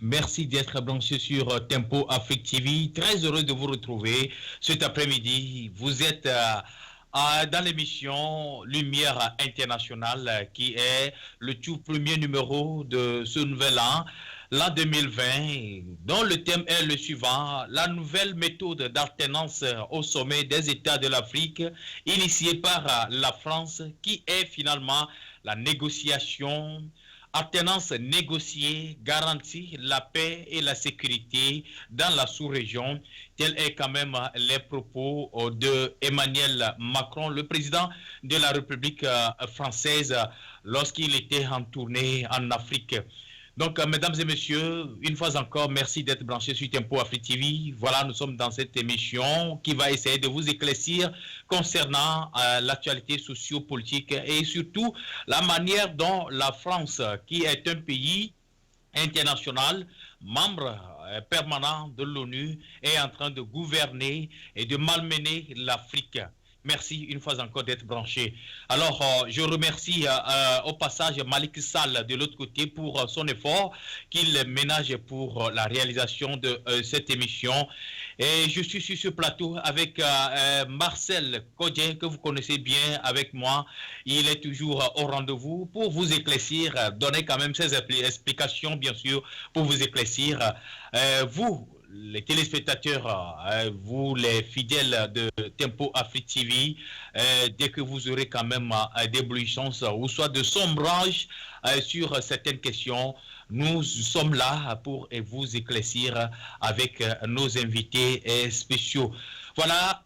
Merci d'être branché sur Tempo Afrique TV. Très heureux de vous retrouver cet après-midi. Vous êtes dans l'émission Lumière Internationale qui est le tout premier numéro de ce nouvel an, l'an 2020, dont le thème est le suivant: la nouvelle méthode d'alternance au sommet des États de l'Afrique, initiée par la France, qui est finalement la négociation. Alternance négociée garantit la paix et la sécurité dans la sous-région. Tel est quand même les propos de Emmanuel Macron, le président de la République française, lorsqu'il était en tournée en Afrique. Donc, mesdames et messieurs, une fois encore, merci d'être branchés sur Tempo Afrique TV. Voilà, nous sommes dans cette émission qui va essayer de vous éclaircir concernant l'actualité socio-politique et surtout la manière dont la France, qui est un pays international, membre permanent de l'ONU, est en train de gouverner et de malmener l'Afrique. Merci une fois encore d'être branché. Alors, je remercie au passage Malik Sall de l'autre côté pour son effort qu'il ménage pour la réalisation de cette émission. Et je suis sur ce plateau avec Marcel Kodje, que vous connaissez bien avec moi. Il est toujours au rendez-vous pour vous éclaircir, donner quand même ses explications, bien sûr, pour vous éclaircir. Vous, les téléspectateurs, vous les fidèles de Tempo Afrique TV, dès que vous aurez quand même des éblouissances ou soit de sombrage sur certaines questions, nous sommes là pour vous éclaircir avec nos invités spéciaux. Voilà,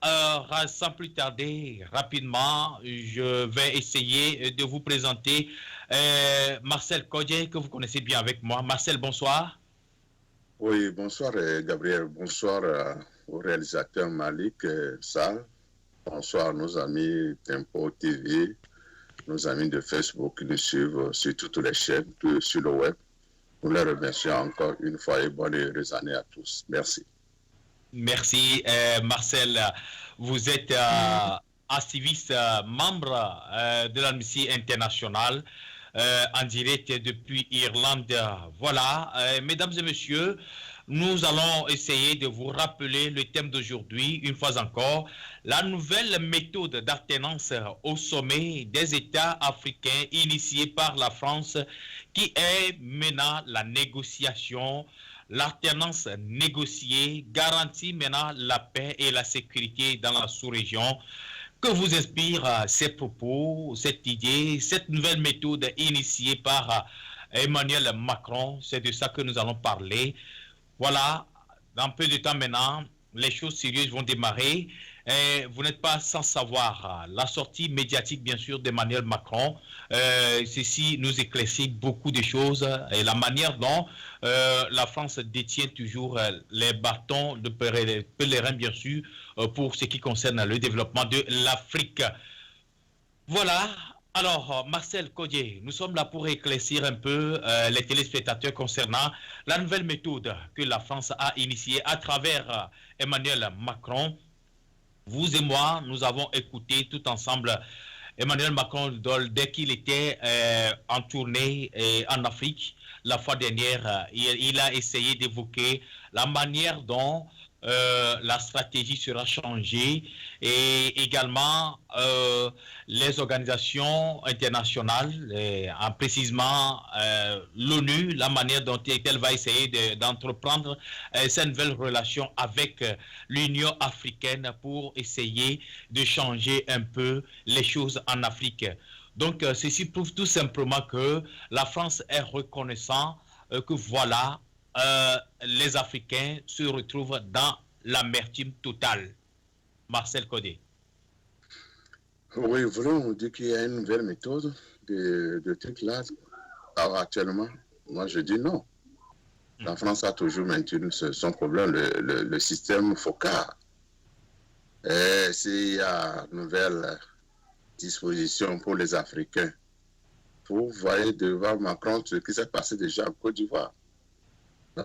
sans plus tarder, rapidement, je vais essayer de vous présenter Marcel Kodje, que vous connaissez bien avec moi. Marcel, bonsoir. Oui, bonsoir Gabriel, bonsoir au réalisateur Malik Sall, bonsoir nos amis Tempo TV, nos amis de Facebook qui nous suivent sur toutes les chaînes, sur le web. Nous les remercions encore une fois et bonne et heureuse année à tous. Merci. Merci Marcel. Vous êtes activiste, membre de l'Amnesty International. En direct depuis Irlande. Voilà, mesdames et messieurs, nous allons essayer de vous rappeler le thème d'aujourd'hui, une fois encore, la nouvelle méthode d'alternance au sommet des États africains initiée par la France, qui est maintenant la négociation. L'alternance négociée garantit maintenant la paix et la sécurité dans la sous-région. Que vous inspire ces propos, cette idée, cette nouvelle méthode initiée par Emmanuel Macron? C'est de ça que nous allons parler. Voilà, dans peu de temps maintenant, les choses sérieuses vont démarrer. Et vous n'êtes pas sans savoir la sortie médiatique, bien sûr, d'Emmanuel Macron. Ceci nous éclaircit beaucoup de choses et la manière dont la France détient toujours les bâtons de pèlerin, bien sûr, pour ce qui concerne le développement de l'Afrique. Voilà. Alors, Marcel Kodje, nous sommes là pour éclaircir un peu les téléspectateurs concernant la nouvelle méthode que la France a initiée à travers Emmanuel Macron. Vous et moi, nous avons écouté tout ensemble Emmanuel Macron dès qu'il était en tournée en Afrique. La fois dernière, il a essayé d'évoquer la manière dont la stratégie sera changée et également les organisations internationales, précisément l'ONU, la manière dont elle va essayer d'entreprendre cette nouvelle relation avec l'Union africaine pour essayer de changer un peu les choses en Afrique. Donc, ceci prouve tout simplement que la France est reconnaissant que voilà, les Africains se retrouvent dans l'amertume totale. Marcel Kodje. Oui, voulons dire qu'il y a une nouvelle méthode de trucs là. Alors, actuellement, moi je dis non. La France a toujours maintenu son problème, le système FOCA. Et s'il y a nouvelle dispositions pour les Africains. Vous voyez devant Macron ce qui s'est passé déjà en Côte d'Ivoire.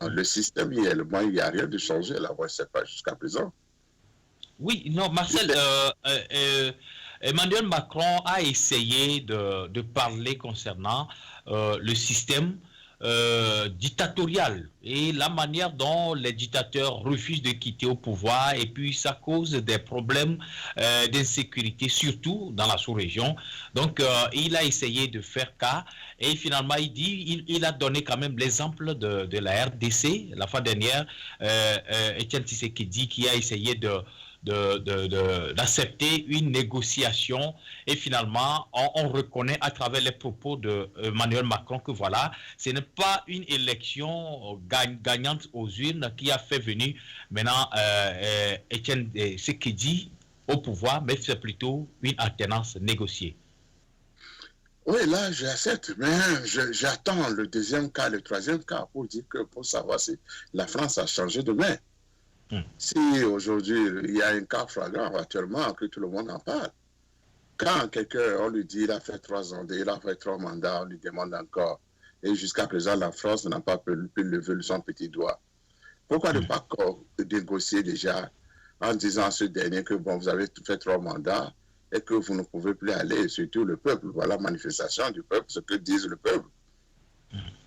Le système, il n'y a rien de changé là, on ne sait pas jusqu'à présent. Oui, non, Marcel, Emmanuel Macron a essayé de parler concernant le système dictatorial et la manière dont les dictateurs refusent de quitter au pouvoir, et puis ça cause des problèmes d'insécurité, surtout dans la sous-région. Donc, il a essayé de faire cas, et finalement, il a donné quand même l'exemple de la RDC, la fois dernière, Etienne Tshisekedi, qui a essayé d'accepter une négociation, et finalement on reconnaît à travers les propos de Emmanuel Macron que voilà, ce n'est pas une élection gagnante aux urnes qui a fait venir maintenant Etienne Tshisekedi au pouvoir, mais c'est plutôt une alternance négociée. Oui, là, j'accepte, mais j'attends le deuxième cas, le troisième cas pour dire que pour savoir si la France a changé de main. Si aujourd'hui, il y a un cas flagrant actuellement, que tout le monde en parle, quand quelqu'un, on lui dit, il a fait 3 ans, il a fait 3 mandats, on lui demande encore, et jusqu'à présent, la France n'a pas pu lever son petit doigt. Pourquoi ne pas négocier déjà en disant à ce dernier que, bon, vous avez fait 3 mandats et que vous ne pouvez plus aller, et surtout le peuple, voilà la manifestation du peuple, ce que disent le peuple.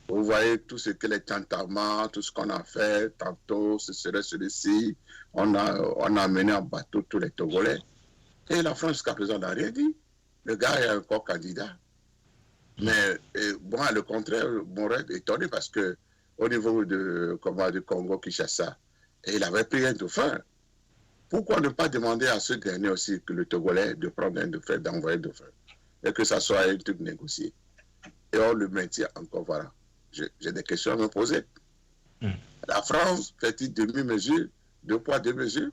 Vous voyez tout ce que les tentaments, tout ce qu'on a fait, tantôt ce serait celui-ci, on a mené en bateau tous les Togolais. Et la France jusqu'à présent n'a rien dit. Le gars est encore candidat. Mais moi, le contraire, m'aurait étonné parce que au niveau du Congo-Kinshasa, il avait pris un dauphin. Pourquoi ne pas demander à ce dernier aussi que le Togolais de prendre un dauphin, d'envoyer un dauphin, et que ça soit un truc négocié. Et on le maintient encore, voilà. J'ai des questions à me poser. La France fait-il demi-mesure, 2 poids, 2 mesures?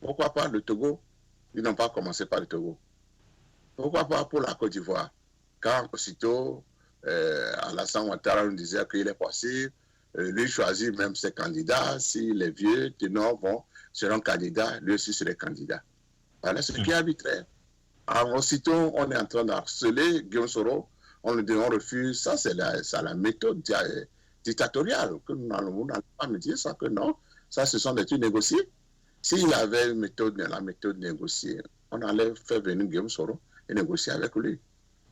Pourquoi pas le Togo? Ils n'ont pas commencé par le Togo. Pourquoi pas pour la Côte d'Ivoire? Quand aussitôt, Alassane Ouattara nous disait qu'il est possible, lui choisit même ses candidats, si les vieux ténors seront candidats, lui aussi serait candidat. Voilà ce qui est arbitraire. Alors, aussitôt, on est en train d'harceler Guillaume Soro, on refuse, ça c'est la méthode dictatoriale, que nous n'allons pas me dire ça, que non, ça ce sont des trucs négociés. S'il avait la méthode négociée, on allait faire venir Guillaume Soro et négocier avec lui.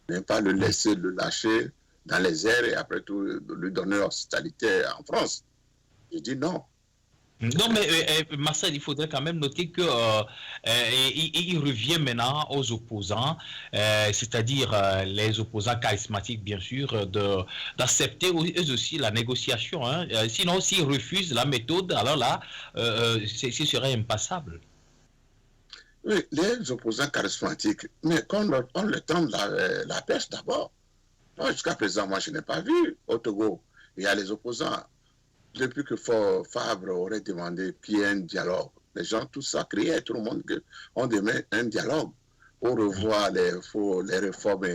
Mais pas le laisser le lâcher dans les airs et après tout lui donner hospitalité en France. Je dis non. Non, mais Marcel, il faudrait quand même noter que il revient maintenant aux opposants, c'est-à-dire les opposants charismatiques, bien sûr, d'accepter eux aussi la négociation. Hein. Sinon, s'ils refusent la méthode, alors là, ce serait impassable. Oui, les opposants charismatiques, mais qu'on leur tende la pêche d'abord. Jusqu'à présent, moi, je n'ai pas vu au Togo. Il y a les opposants. Depuis que Fabre aurait demandé qu'il y ait un dialogue, les gens, tout ça, criaient, tout le monde, on demande un dialogue pour revoir les réformes,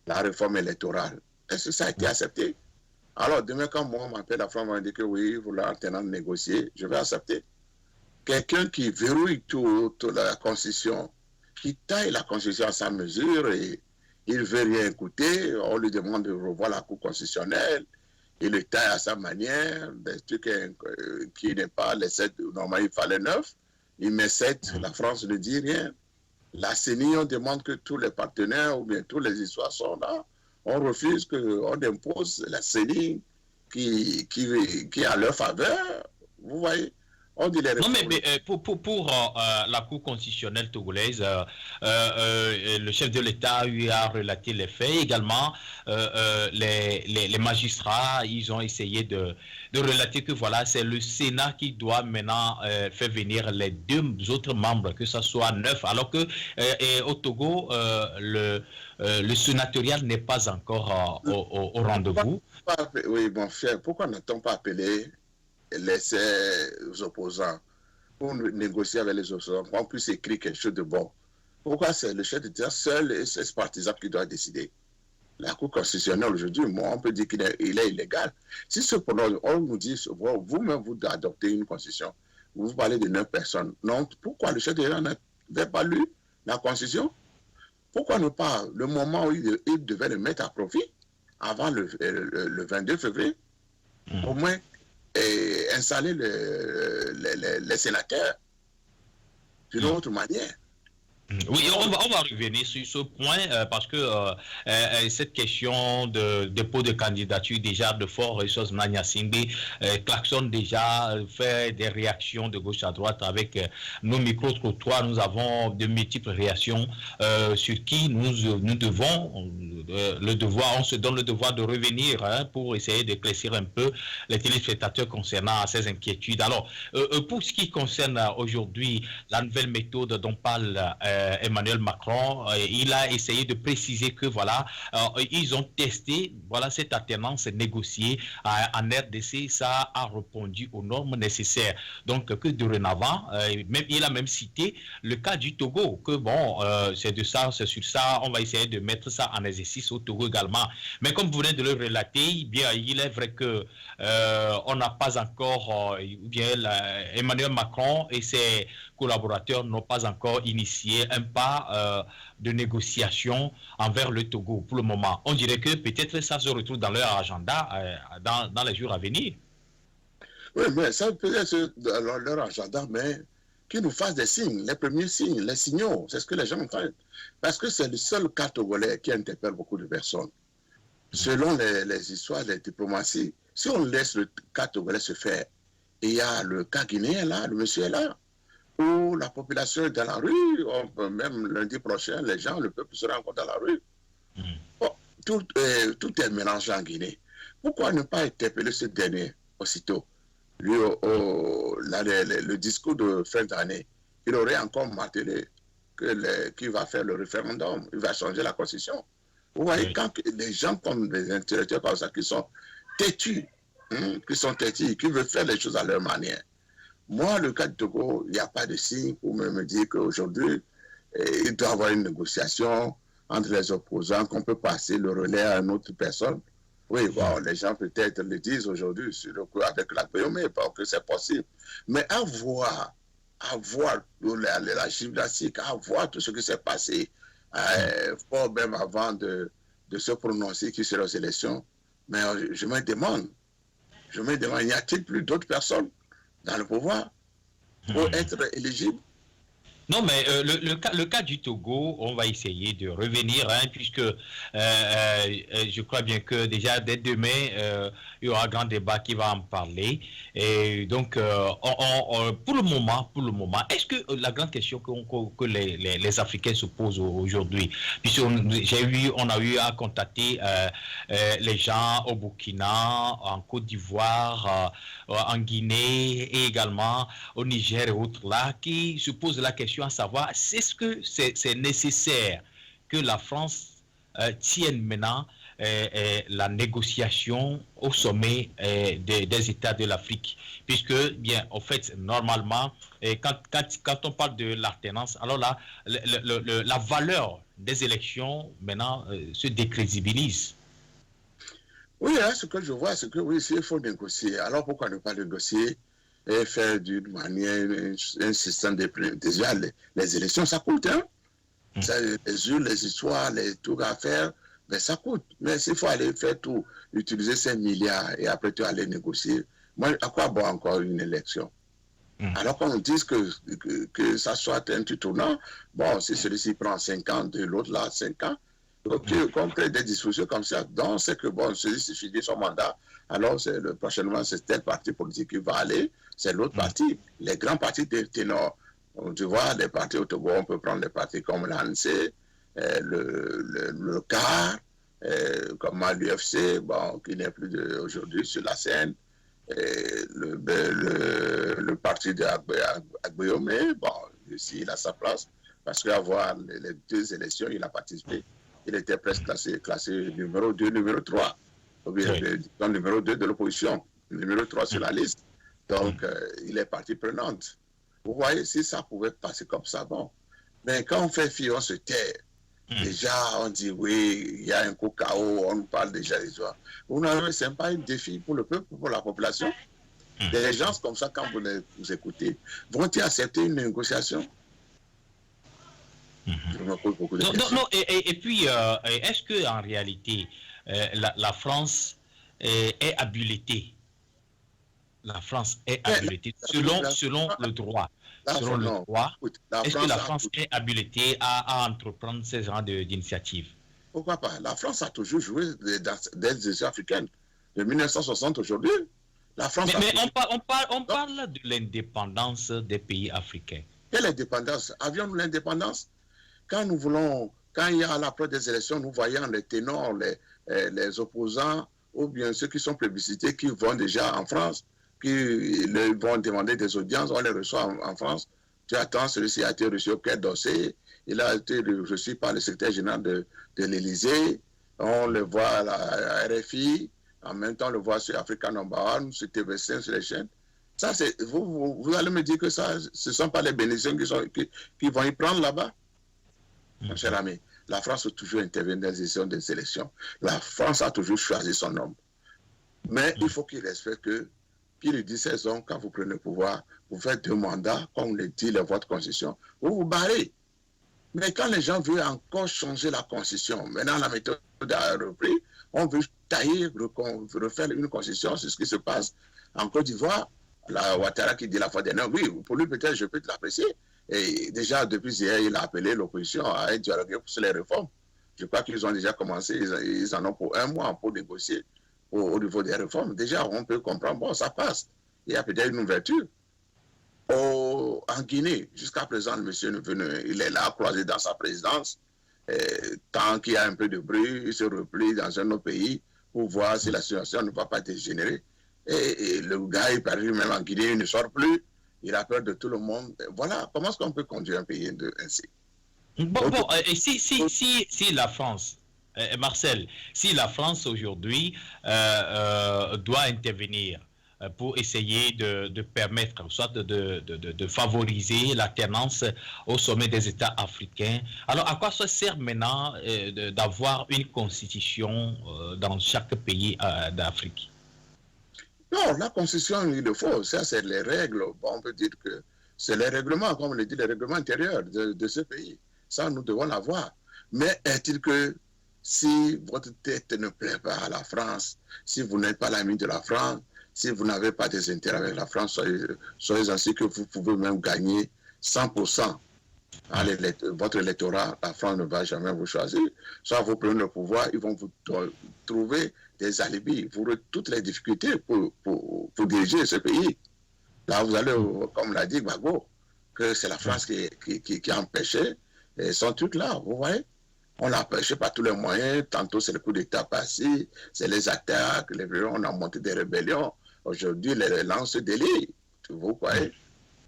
la réforme électorale. Est-ce que ça a été accepté? Alors, demain, quand moi, on m'appelle, la France m'a dit que oui, vous l'avez maintenant négocier, je vais accepter. Quelqu'un qui verrouille toute la Constitution, qui taille la Constitution à sa mesure et il ne veut rien écouter, on lui demande de revoir la Cour constitutionnelle, il le taille à sa manière, des trucs qui n'est pas les 7, normalement il fallait 9, il met 7, la France ne dit rien. La CENI, on demande que tous les partenaires ou bien toutes les histoires sont là, on refuse qu'on impose la CENI qui est à leur faveur, vous voyez. On dit les non, mais pour la Cour constitutionnelle togolaise, le chef de l'État lui a relaté les faits. Également, les magistrats, ils ont essayé de relater que voilà, c'est le Sénat qui doit maintenant faire venir les 2 autres membres, que ce soit 9, alors que au Togo, le sénatorial n'est pas encore au rendez-vous. Oui, mon cher, pourquoi n'a-t-on pas appelé les opposants pour négocier avec les opposants, pour qu'on puisse écrire quelque chose de bon? Pourquoi c'est le chef d'État seul et ses partisans qui doivent décider? La Cour constitutionnelle aujourd'hui, on peut dire qu'il est illégal. Si cependant on nous dit, vous-même vous adoptez une constitution, vous parlez de 9 personnes, non, pourquoi le chef d'État n'avait pas lu la constitution? Pourquoi ne pas, le moment où il devait le mettre à profit, avant le 22 février, au moins installer les sénateurs d'une autre manière. Oui, on va revenir sur ce point parce que cette question de dépôt de candidature déjà de Fort Ressources Nanyasingbe klaxonne déjà, fait des réactions de gauche à droite avec nos micro-trottoirs. Nous avons de multiples réactions sur qui nous devons le devoir, on se donne le devoir de revenir pour essayer d'éclaircir un peu les téléspectateurs concernant ces inquiétudes. Alors, pour ce qui concerne aujourd'hui la nouvelle méthode dont parle Emmanuel Macron, il a essayé de préciser que voilà, ils ont testé voilà cette alternance négociée en RDC, ça a répondu aux normes nécessaires. Donc que dorénavant, même il a même cité le cas du Togo, que bon, c'est de ça, c'est sur ça, on va essayer de mettre ça en exercice au Togo également. Mais comme vous venez de le relater, bien il est vrai que on n'a pas encore, bien Emmanuel Macron et ses collaborateurs n'ont pas encore initié un pas de négociation envers le Togo pour le moment. On dirait que peut-être ça se retrouve dans leur agenda dans les jours à venir. Oui, mais ça peut être dans leur agenda, mais qu'ils nous fassent des signes, les premiers signes, les signaux, c'est ce que les gens font. Parce que c'est le seul cas togolais qui interpelle beaucoup de personnes. Selon les histoires des diplomaties, si on laisse le cas togolais se faire, et il y a le cas guinéen là, le monsieur est là, où la population est dans la rue, même lundi prochain, les gens, le peuple sera encore dans la rue. Bon, tout est mélangé en Guinée. Pourquoi ne pas interpeller ce dernier aussitôt? Lui, le discours de fin d'année, il aurait encore martelé qu'il va faire le référendum, il va changer la constitution. Vous voyez, quand des gens comme des intellectuels comme ça, qui sont têtus, qui veulent faire les choses à leur manière. Moi, le cas de Togo, il n'y a pas de signe pour me dire qu'aujourd'hui, il doit y avoir une négociation entre les opposants, qu'on peut passer le relais à une autre personne. Oui, bon, les gens peut-être le disent aujourd'hui avec la Guillaume, parce que c'est possible. Mais à voir la gymnastique, à voir tout ce qui s'est passé, fort même avant de se prononcer qui sera aux élections. Mais je me demande, y a-t-il plus d'autres personnes dans le pouvoir pour être éligible? Non, mais le cas du Togo, on va essayer de revenir, puisque je crois bien que déjà dès demain, il y aura un grand débat qui va en parler. Et donc, pour le moment, est-ce que la grande question que les Africains se posent aujourd'hui, puisqu'on a eu à contacter les gens au Burkina, en Côte d'Ivoire, en Guinée et également au Niger et autres là, qui se posent la question à savoir, est-ce que c'est nécessaire que la France tienne maintenant la négociation au sommet des États de l'Afrique, puisque, bien, en fait, normalement, quand on parle de l'alternance, alors là, la valeur des élections, maintenant, se décrédibilise. Oui, hein, ce que je vois, c'est que oui, s'il faut négocier, alors pourquoi ne pas négocier et faire d'une manière un système déjà les élections, ça coûte, hein? Les urnes, les histoires, les trucs à faire, ben ça coûte. Mais s'il faut aller faire tout, utiliser 5 milliards et après tu aller négocier, moi, à quoi bon encore une élection? Alors qu'on dise que ça soit un tournant, bon, si celui-ci prend 5 ans, de l'autre là, 5 ans, qu'on prenne des dispositions comme ça, donc c'est que bon, celui-ci finit son mandat, alors prochainement c'est tel parti politique qui va aller, c'est l'autre parti, les grands partis ténors. Tu vois, les partis au Togo, on peut prendre les partis comme l'ANC, le CAR, comme l'UFC, bon, qui n'est plus aujourd'hui sur la scène, le parti d'Agbeyome, bon, ici, il a sa place, parce qu'avoir les deux élections, il a participé. Il était presque classé numéro 2, numéro 3, ou bien numéro 2 de l'opposition, numéro 3 sur la liste. Donc, il est partie prenante. Vous voyez, si ça pouvait passer comme ça, bon. Mais quand on fait fi, on se tait. Déjà, on dit, oui, il y a un coup KO, on parle déjà des histoires. Ce n'est pas un défi pour le peuple, pour la population. Des gens comme ça, quand vous écoutez, vont-ils accepter une négociation? Je me pose beaucoup de Non, non, questions. non, et puis, est-ce qu'en réalité, la France est habilitée? La France est Mais habilitée selon la- le droit. la- Selon le non, droit, écoute, la est-ce que France la a France est habilitée à entreprendre ce genre d'initiative? pourquoi pas? La France a toujours joué des États africaines. De 1960 aujourd'hui, la France a Mais toujours. on Non, parle de l'indépendance des pays africains. quelle indépendance? Avions-nous l'indépendance? Quand nous voulons, quand il y a l'approche des élections, nous voyons les ténors, les opposants, ou bien ceux qui sont plébiscités, qui vont déjà en France, qui vont demander des audiences, on les reçoit en France. Tu attends, celui-ci a été reçu au Quai d'Orsay, il a été reçu par le secrétaire général de l'Élysée, on le voit à la RFI, en même temps on le voit sur Africa Number One, sur TV5, sur les chaînes. Ça, vous allez me dire que ça, ce ne sont pas les bénéficiaires qui vont y prendre là-bas? Mon cher ami, la France a toujours intervenu dans les élections. La France a toujours choisi son homme. Mais il faut qu'il respecte que, plus de 17 ans, quand vous prenez le pouvoir, vous faites 2 mandats, comme le dit votre constitution, vous vous barrez. Mais quand les gens veulent encore changer la constitution, maintenant la méthode a repris, on veut tailler, refaire une constitution, c'est ce qui se passe en Côte d'Ivoire. La Ouattara qui dit la fois dernière, oui, pour lui peut-être je peux te l'apprécier. Et déjà depuis hier, il a appelé l'opposition à dialoguer sur les réformes. Je crois qu'ils ont déjà commencé, ils en ont pour 1 mois pour négocier au niveau des réformes. Déjà, on peut comprendre, bon, ça passe. Il y a peut-être une ouverture. En Guinée, jusqu'à présent, le monsieur il est là, croisé dans sa présidence. Tant qu'il y a un peu de bruit, il se replie dans un autre pays pour voir si la situation ne va pas dégénérer. Et le gars, il parle même en Guinée, il ne sort plus. Il a peur de tout le monde. Voilà, comment est-ce qu'on peut conduire un pays ainsi? Bon, et si la France, Marcel, si la France aujourd'hui doit intervenir pour essayer de permettre, soit de favoriser l'alternance au sommet des États africains. Alors, à quoi ça sert maintenant d'avoir une constitution dans chaque pays d'Afrique? Non, la constitution, il le faut. Ça, c'est les règles. Bon, on peut dire que c'est les règlements, comme on le dit, les règlements intérieurs de ce pays. Ça, nous devons l'avoir. Mais est-il que si votre tête ne plaît pas à la France, si vous n'êtes pas l'ami de la France, si vous n'avez pas des intérêts avec la France, soyez ainsi que vous pouvez même gagner 100%. Votre électorat, la France ne va jamais vous choisir. Soit vous prenez le pouvoir, ils vont vous trouver des alibis, toutes les difficultés pour diriger ce pays. Là, vous allez, comme l'a dit Gbagbo, que c'est la France qui a empêché son truc là, vous voyez. On l'a empêché par tous les moyens. Tantôt, c'est le coup d'État passé, c'est les attaques, on a monté des rébellions. Aujourd'hui, les lances se délient. Vous voyez.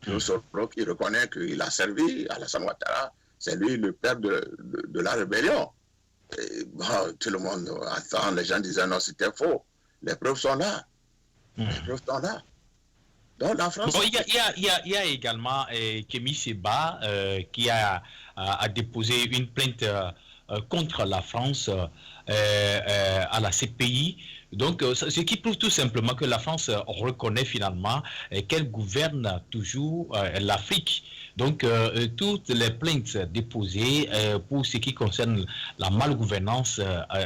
Il reconnaît qu'il a servi à Alassane Ouattara. C'est lui le père de la rébellion. Et bon, tout le monde attend. Les gens disaient non, c'était faux. Les preuves sont là. Les preuves sont là. Donc la France. Bon, il y a également Kémy Séba qui a déposé une plainte contre la France à la CPI. Donc, ce qui prouve tout simplement que la France reconnaît finalement qu'elle gouverne toujours l'Afrique. Donc, toutes les plaintes déposées pour ce qui concerne la malgouvernance,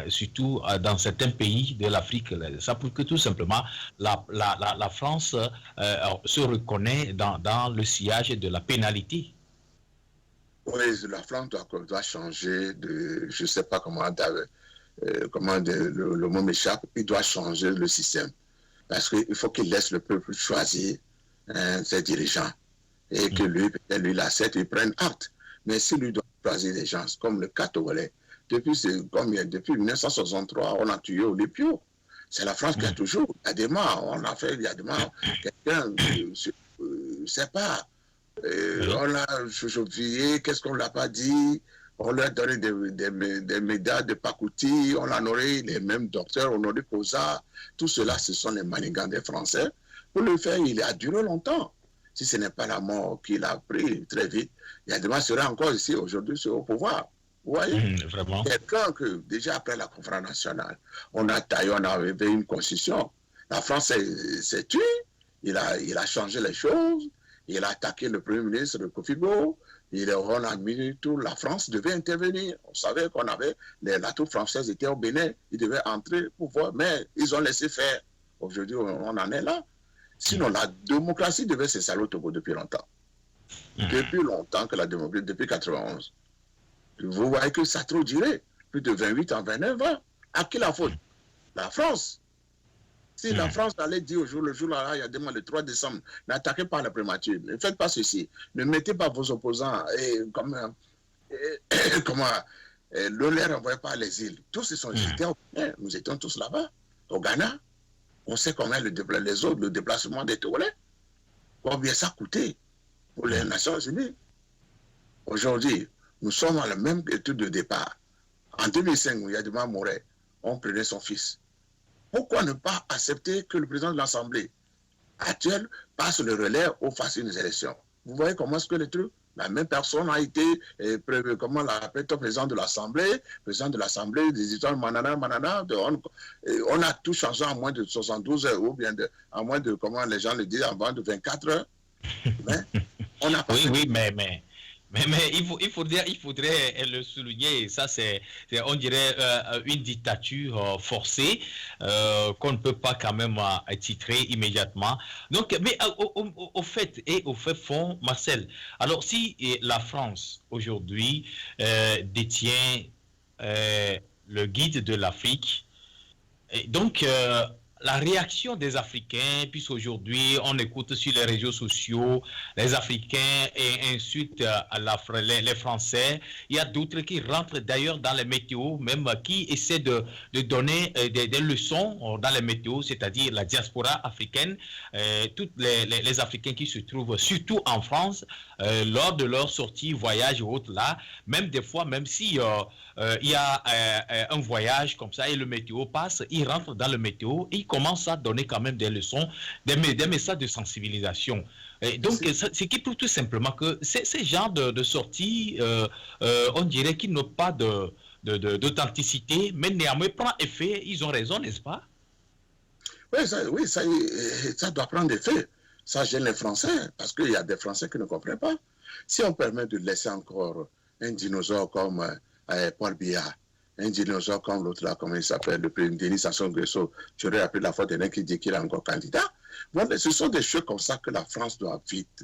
surtout dans certains pays de l'Afrique, ça prouve que tout simplement la France se reconnaît dans le sillage de la pénalité. Oui, la France doit changer de, je ne sais pas comment le mot m'échappe, il doit changer le système. Parce qu'il faut qu'il laisse le peuple choisir ses dirigeants. Et que lui, peut-être lui, l'accepte, il prenne acte. Mais si lui doit choisir des gens, comme le cas togolais, depuis 1963, on a tué Olipio. C'est la France qui a toujours, il y a des morts, on a fait, il y a des morts. Quelqu'un, je ne sais pas, on l'a chauffé, qu'est-ce qu'on ne l'a pas dit? On leur a donné des médailles de Pakouti, on a honoré les mêmes docteurs, honoré Koza. Tout cela, ce sont les manigants des Français. Pour le faire, il a duré longtemps. Si ce n'est pas la mort qu'il a pris très vite, Yadema serait encore ici aujourd'hui au pouvoir. Vous voyez? Vraiment. Quelqu'un que, déjà après la conférence nationale, on a taillé, on a fait une constitution. La France s'est tuée, il a changé les choses, il a attaqué le premier ministre de Kofibo, On a mis tout, la France devait intervenir. On savait qu'on avait, la troupe française était au Bénin, ils devaient entrer pour voir, mais ils ont laissé faire. Aujourd'hui, on en est là. Sinon, la démocratie devait s'installer au Togo depuis longtemps. Depuis longtemps que la démocratie, depuis 91. Vous voyez que ça a trop duré. Plus de 28 ans, 29 ans. À qui la faute? La France. Si la France allait dire le jour là, il y a demain, le 3 décembre, n'attaquez pas la prémature, ne faites pas ceci, ne mettez pas vos opposants comment ne les renvoyez pas à l'exil. Tous ils sont jetés au Bénin, nous étions tous là-bas, au Ghana. On sait combien le déplacement des Togolais, combien ça coûtait pour les Nations Unies. Aujourd'hui, nous sommes à la même étude de départ. En 2005, il y a Yadima Moret, on prenait son fils. Pourquoi ne pas accepter que le président de l'Assemblée actuelle passe le relais ou fasse une élection? Vous voyez comment est-ce que le truc, la même personne a été, comment l'appelle président de l'Assemblée, des histoires manana, on a tout changé en moins de 72 heures, ou bien en moins de, comment les gens le disent, en moins de 24 heures. Mais on n'a pas oui, mais il faudrait le souligner. Ça, c'est on dirait, une dictature forcée qu'on ne peut pas quand même titrer immédiatement. Donc, mais au fait fond, Marcel, alors si la France, aujourd'hui, détient le guide de l'Afrique, donc la réaction des Africains, puisqu'aujourd'hui on écoute sur les réseaux sociaux, les Africains insultent les Français. Il y a d'autres qui rentrent d'ailleurs dans les météos, même qui essaient de donner des leçons dans les météos, c'est-à-dire la diaspora africaine, tous les Africains qui se trouvent surtout en France, lors de leur sortie, voyage ou autre là, même des fois, même si il y a un voyage comme ça et le météo passe, ils rentrent dans le météo et ils commencent à donner quand même des leçons, des messages de sensibilisation. Et donc, ce qui prouve tout simplement que ces genres de sorties, on dirait qu'ils n'ont pas d'authenticité, mais néanmoins, prend effet, ils ont raison, n'est-ce pas? Oui, ça doit prendre effet. Ça gêne les Français, parce qu'il y a des Français qui ne comprennent pas. Si on permet de laisser encore un dinosaure comme Paul Biya, un dinosaure comme l'autre là, comment il s'appelle, le président Denis Sassou Nguesso, j'aurais appelé la fois dernière qui dit qu'il est encore candidat. Voilà, ce sont des choses comme ça que la France doit vite.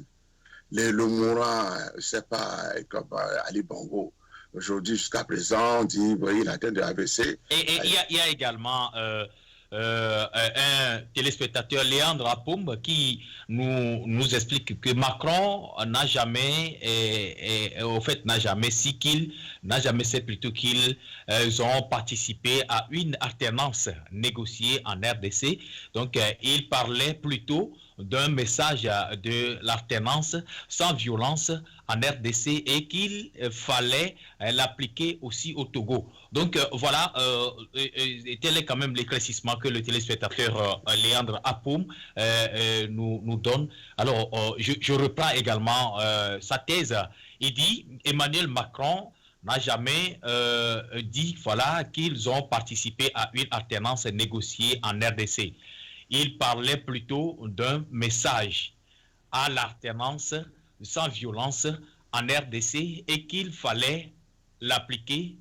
Le mourant, je ne sais pas, comme Ali Bongo, aujourd'hui jusqu'à présent, on dit il atteint de AVC. Et il y a également un téléspectateur, Léandre Apoum, qui nous explique que Macron n'a jamais, au fait, n'a jamais c'est plutôt qu'ils ont participé à une alternance négociée en RDC. Donc, il parlait plutôt d'un message de l'alternance sans violence en RDC et qu'il fallait l'appliquer aussi au Togo. Donc voilà, tel est quand même l'éclaircissement que le téléspectateur Léandre Apoum nous donne. Alors, je reprends également sa thèse. Il dit, Emmanuel Macron n'a jamais dit voilà, qu'ils ont participé à une alternance négociée en RDC. Il parlait plutôt d'un message à l'alternance sans violence en RDC et qu'il fallait l'appliquer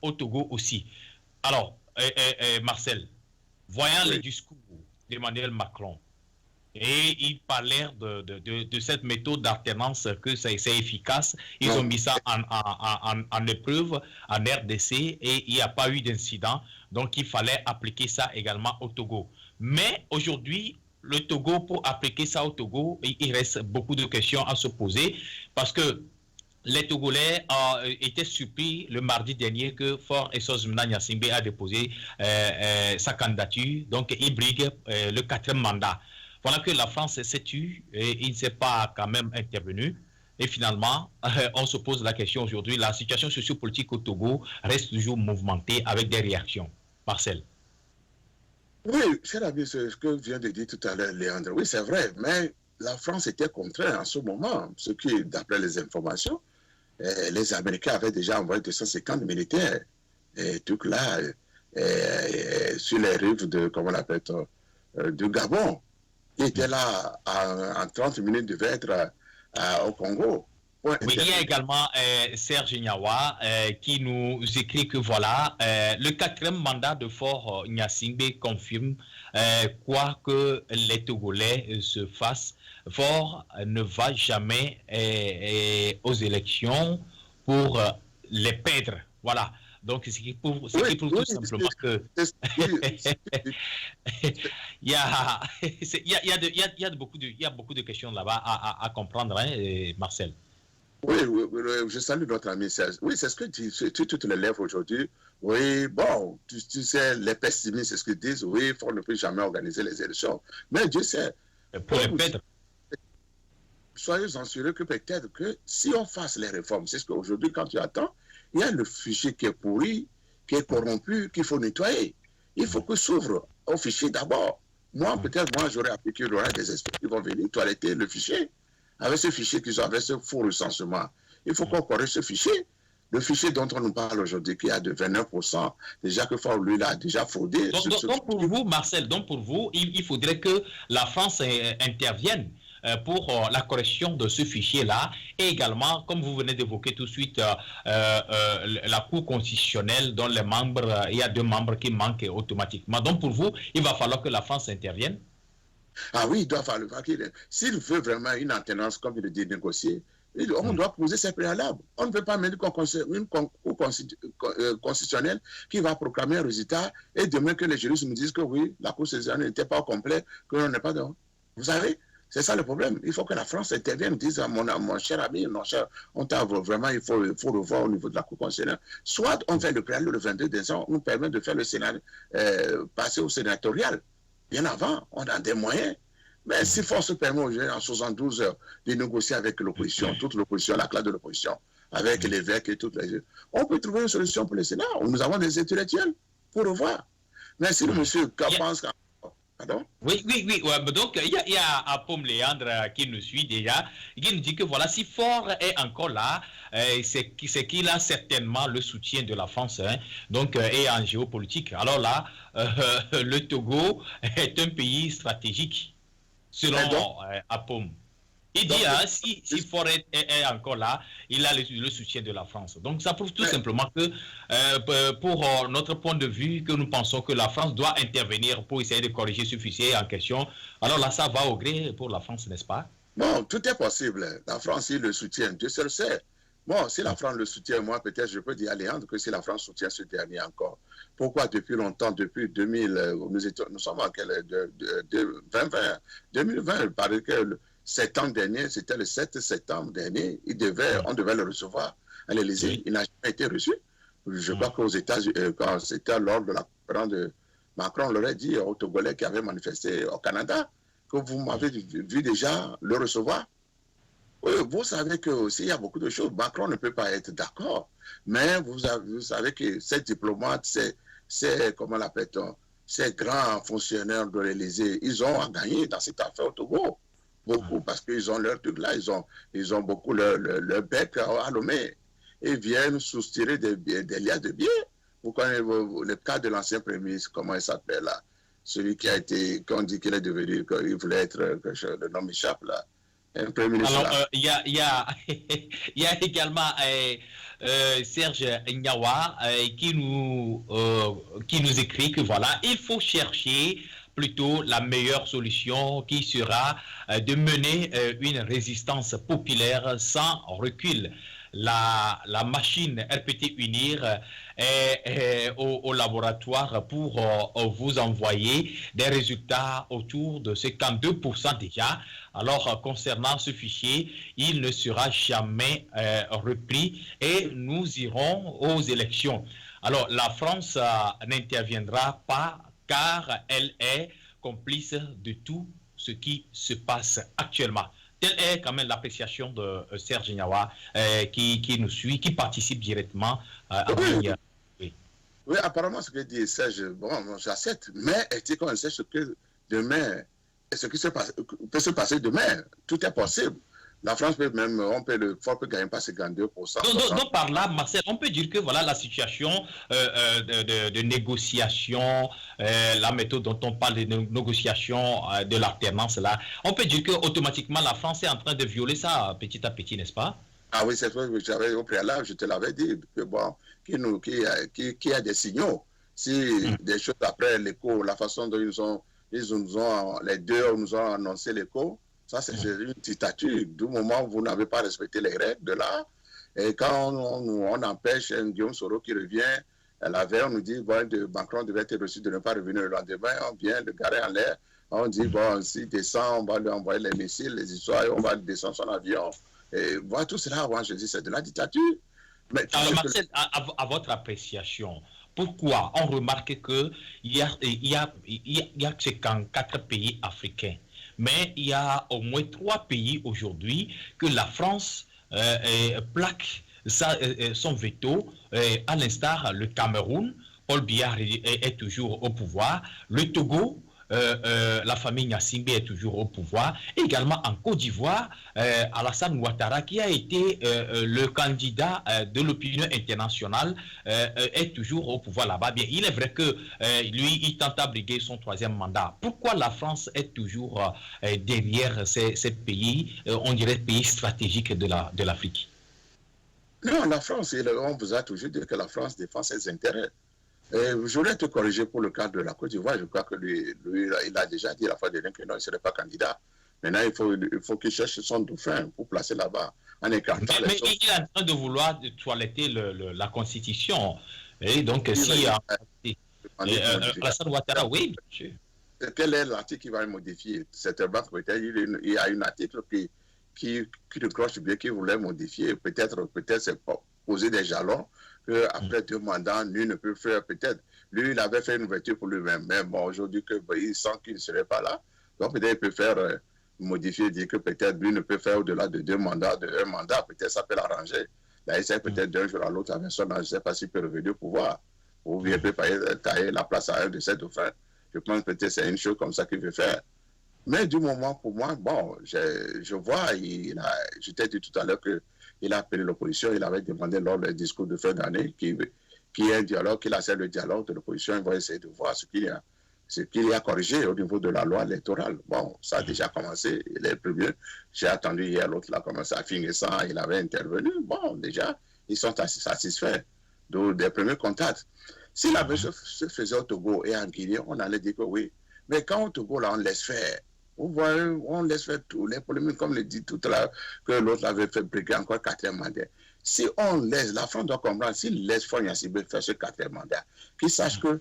au Togo aussi. Alors, Marcel, voyant le discours d'Emmanuel Macron, et il parlait de cette méthode d'alternance, que c'est efficace. Ils ont mis ça en épreuve en RDC et il n'y a pas eu d'incident. Donc, il fallait appliquer ça également au Togo. Mais aujourd'hui, le Togo, pour appliquer ça au Togo, il reste beaucoup de questions à se poser parce que les Togolais étaient surpris le mardi dernier que Faure Essozimna Gnassingbé a déposé sa candidature. Donc, il brigue le 4e mandat. Voilà que la France s'est tue et il ne s'est pas quand même intervenu. Et finalement, on se pose la question aujourd'hui, la situation sociopolitique au Togo reste toujours mouvementée avec des réactions. Marcel. Oui, cher ami, ce que vient de dire tout à l'heure Léandre, oui, c'est vrai, mais la France était contrainte en ce moment, ce qui, d'après les informations, les Américains avaient déjà envoyé 250 militaires, et tout là, sur les rives de, comment on appelle, du Gabon. Ils étaient là, en 30 minutes, devaient être au Congo. point Oui, il y a intermédiaire. également Serge Nyawa qui nous écrit que voilà, le quatrième mandat de Fort Gnassingbé confirme quoi que les Togolais se fassent. Fort ne va jamais aux élections pour les perdre. Voilà. Donc, ce Oui, qui prouve oui, tout simplement que oui, il y a, il y a beaucoup de questions là-bas à comprendre, hein, Marcel. oui, je salue notre ami Serge. Oui, c'est ce que tu te lèves aujourd'hui. Oui, bon, tu sais, les pessimistes, c'est ce qu'ils disent. Oui, Fort ne peut jamais organiser les élections. Mais Dieu sait, Pour les perdre. soyez assurés que peut-être que si on fasse les réformes, c'est ce qu'aujourd'hui, quand tu attends, il y a le fichier qui est pourri, qui est corrompu, qu'il faut nettoyer. Il faut que s'ouvre au fichier d'abord. Moi, peut-être, j'aurais appris qu'il y aura des experts qui vont venir toiletter le fichier. Avec ce fichier qu'ils ont, avec ce faux recensement. Il faut qu'on corrige ce fichier. Le fichier dont on nous parle aujourd'hui, qui a de 29%, déjà que Fort, lui, a déjà fraudé. Donc pour vous, Marcel, il faudrait que la France intervienne pour la correction de ce fichier-là et également, comme vous venez d'évoquer tout de suite, la Cour constitutionnelle dont les membres, il y a 2 membres qui manquent automatiquement. Donc pour vous, il va falloir que la France intervienne. Ah oui, il doit falloir qu'il... S'il veut vraiment une alternance, comme il le dit, négocier, on doit poser ses préalables. On ne peut pas mettre une Cour constitutionnelle qui va proclamer un résultat et demain que les juristes nous disent que oui, la Cour constitutionnelle n'était pas au complet, que l'on n'est pas dedans. Vous savez, c'est ça le problème. Il faut que la France intervienne, dise à mon cher ami, mon cher, on t'a vraiment, il faut revoir au niveau de la Cour constitutionnelle. Soit on fait le préalable le 22 décembre, on nous permet de faire le Sénat, passer au sénatorial. Bien avant, on a des moyens. Mais si force permet aux gens en 72 heures de négocier avec l'opposition, toute l'opposition, la classe de l'opposition, avec l'évêque et toutes les... On peut trouver une solution pour le Sénat. Nous avons des intellectuels pour revoir. Mais si le monsieur pense... Pardon? Oui. Ouais, donc, il y a Apom Léandre qui nous suit déjà, qui nous dit que voilà, si Fort est encore là, c'est qu'il a certainement le soutien de la France, hein, donc, et en géopolitique. Alors là, le Togo est un pays stratégique, selon Apom. Il dit, hein, si Fort est encore là, il a le soutien de la France. Donc, ça prouve tout simplement que, pour notre point de vue, que nous pensons que la France doit intervenir pour essayer de corriger ce fichier en question. Alors là, ça va au gré pour la France, n'est-ce pas? Non, tout est possible. La France, il le soutient. Dieu seul sait. Bon, si la France le soutient, moi, peut-être, je peux dire à Léandre que si la France soutient ce dernier encore. Pourquoi depuis longtemps, depuis 2000, nous sommes en 2020, il paraît que septembre dernier, c'était le 7 septembre dernier, on devait le recevoir à l'Élysée. Il n'a jamais été reçu. Je crois qu'aux États-Unis, quand c'était lors de la conférence de Macron, on leur a dit aux Togolais qui avaient manifesté au Canada que vous m'avez vu déjà le recevoir. Oui, vous savez que aussi il y a beaucoup de choses. Macron ne peut pas être d'accord, mais vous savez que ces diplomates, comment l'appelle-t-on, ces grands fonctionnaires de l'Élysée, ils ont à gagner dans cette affaire au Togo. Beaucoup, parce qu'ils ont leur truc là, ils ont beaucoup leur bec à l'omé. Ils viennent soutirer des liens de biais. Vous connaissez le cas de l'ancien premier ministre, comment il s'appelle là? Celui qui a été, qu'on dit qu'il est devenu, qu'il voulait être, le nom m'échappe là. Un premier ministre. Alors, il y a également Serge Nyawa qui nous écrit que voilà, il faut chercher plutôt la meilleure solution qui sera de mener une résistance populaire sans recul. La machine RPT Unir est au laboratoire pour vous envoyer des résultats autour de 52% déjà. Alors, concernant ce fichier, il ne sera jamais repris et nous irons aux élections. Alors, la France n'interviendra pas car elle est complice de tout ce qui se passe actuellement. Telle est quand même l'appréciation de Serge Nyawa qui nous suit, qui participe directement à Oui, apparemment, ce que dit Serge, bon, j'accepte, mais est-ce qu'on sait ce que demain, ce qui peut se passer demain? Tout est possible. La France peut même, le Fort peut gagner par 52%. Donc par là, Marcel, on peut dire que voilà la situation de négociation, la méthode dont on parle de négociation de l'alternance là, on peut dire que automatiquement la France est en train de violer ça petit à petit, n'est-ce pas? Ah oui, c'est vrai que j'avais au préalable, je te l'avais dit, que bon, qui a des signaux. Si des choses après l'écho, la façon dont les deux nous ont annoncé l'écho, ça c'est une dictature. Du moment où vous n'avez pas respecté les règles de là, et quand on empêche un Guillaume Soro qui revient, la veille, on nous dit bon, Macron devait être reçu de ne pas revenir le lendemain, on vient le garer en l'air, on dit bon, s'il descend, on va lui envoyer les missiles, les histoires, et on va descendre son avion. Et voilà, tout cela, moi, je dis, c'est de la dictature. Mais alors, Marcel, à votre appréciation, pourquoi on remarque qu'il y a 54 pays africains, mais il y a au moins 3 pays aujourd'hui que la France plaque son veto, à l'instar le Cameroun, Paul Biya est toujours au pouvoir, le Togo, la famille Gnassingbé est toujours au pouvoir. Également en Côte d'Ivoire, Alassane Ouattara, qui a été le candidat de l'opinion internationale, est toujours au pouvoir là-bas. Bien, il est vrai que lui, il tente à briguer son 3e mandat. Pourquoi la France est toujours derrière ces pays, on dirait pays stratégiques de l'Afrique? Non, la France, on vous a toujours dit que la France défend ses intérêts. Je voulais te corriger pour le cas de la Côte d'Ivoire. Je crois que lui, il a déjà dit la fois dernière que non, il ne serait pas candidat. Maintenant, il faut qu'il cherche son dauphin pour placer là-bas en écartant mais il est en train de vouloir toiletter la Constitution. Et donc, si Alassane Ouattara, oui, bien sûr. Quel est l'article qui va le modifier? Certainement, peut-être, il y a un article qui décroche bien, qui voulait modifier. Peut-être c'est poser des jalons qu'après 2 mandats, lui ne peut faire, peut-être. Lui, il avait fait une ouverture pour lui-même. Mais bon, aujourd'hui, il sent qu'il ne serait pas là. Donc, peut-être il peut faire modifier, dire que peut-être lui ne peut faire au-delà de 2 mandats, de 1 mandat. Peut-être ça peut l'arranger. Là, il sait peut-être d'un jour à l'autre, avec son âge, je ne sais pas s'il peut revenir au pouvoir. Ou bien il peut tailler la place à un de ses dauphins. Je pense que peut-être c'est une chose comme ça qu'il veut faire. Mais du moment, pour moi, bon, je vois, je t'ai dit tout à l'heure qu'il a appelé l'opposition, il avait demandé lors du discours de fin d'année qu'il y ait un dialogue, qu'il accepte le dialogue de l'opposition, il va essayer de voir ce qu'il y a corrigé au niveau de la loi électorale. Bon, ça a déjà commencé, il est le premier. J'ai attendu hier, l'autre a commencé à finir ça, il avait intervenu. Bon, déjà, ils sont satisfaits des premiers contacts. Si la chose se faisait au Togo et en Guinée, on allait dire que oui. Mais quand au Togo, là, on laisse faire. Vous voyez, on laisse faire tous les polémiques, comme le dit tout à l'heure, que l'autre avait fait briguer encore 4e mandat. Si on laisse, la France doit comprendre, s'il laisse Faure Gnassingbé faire ce 4e mandat, qu'il sache que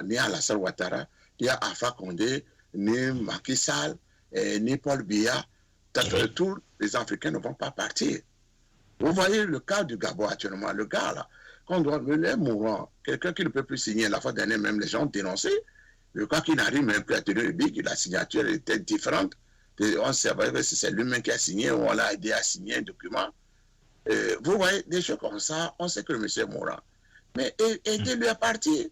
ni Alassane Ouattara, ni Alpha Condé, ni Macky Sall, ni Paul Biya, tous les Africains ne vont pas partir. Vous voyez le cas du Gabon actuellement, le gars là, qu'on doit mener mourant, quelqu'un qui ne peut plus signer, la fois dernière même les gens ont dénoncé. Je crois qu'il n'arrive même plus à tenir le big, la signature était différente. On ne sait pas si c'est lui-même qui a signé ou on l'a aidé à signer un document. Vous voyez, des choses comme ça, on sait que le monsieur est mourant. Mais aidez-lui à partir.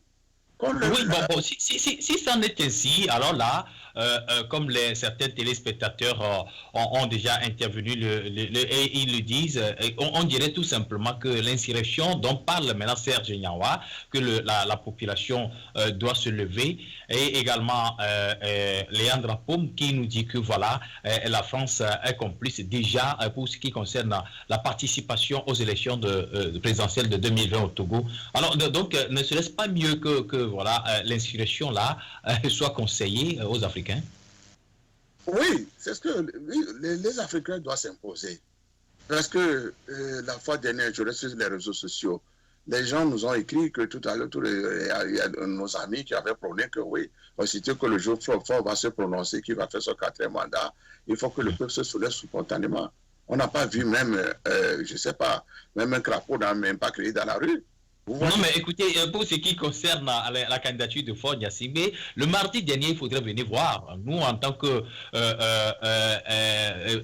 Oui, bon, si c'en est ainsi, alors là, comme certains téléspectateurs ont déjà intervenu et ils le disent, on dirait tout simplement que l'insurrection dont parle maintenant Serge Gnawa, que la population doit se lever, et également Léandre Paume qui nous dit que voilà, la France est complice déjà pour ce qui concerne la participation aux élections présidentielles de 2020 au Togo. Alors donc, ne serait-ce pas mieux que voilà, l'insurrection là soit conseillée aux Africains? Oui, c'est ce que les Africains doivent s'imposer. Parce que la fois dernière, je reste sur les réseaux sociaux. Les gens nous ont écrit que tout à l'heure, il y a nos amis qui avaient prôné que oui, aussitôt que le jour fort va se prononcer, qu'il va faire son 4e mandat, il faut que le peuple se soulève spontanément. On n'a pas vu même, je ne sais pas, même un crapaud n'a même pas crié dans la rue. Non, mais écoutez, pour ce qui concerne la candidature de Faure Gnassingbé, le mardi dernier, il faudrait venir voir. Nous, en tant que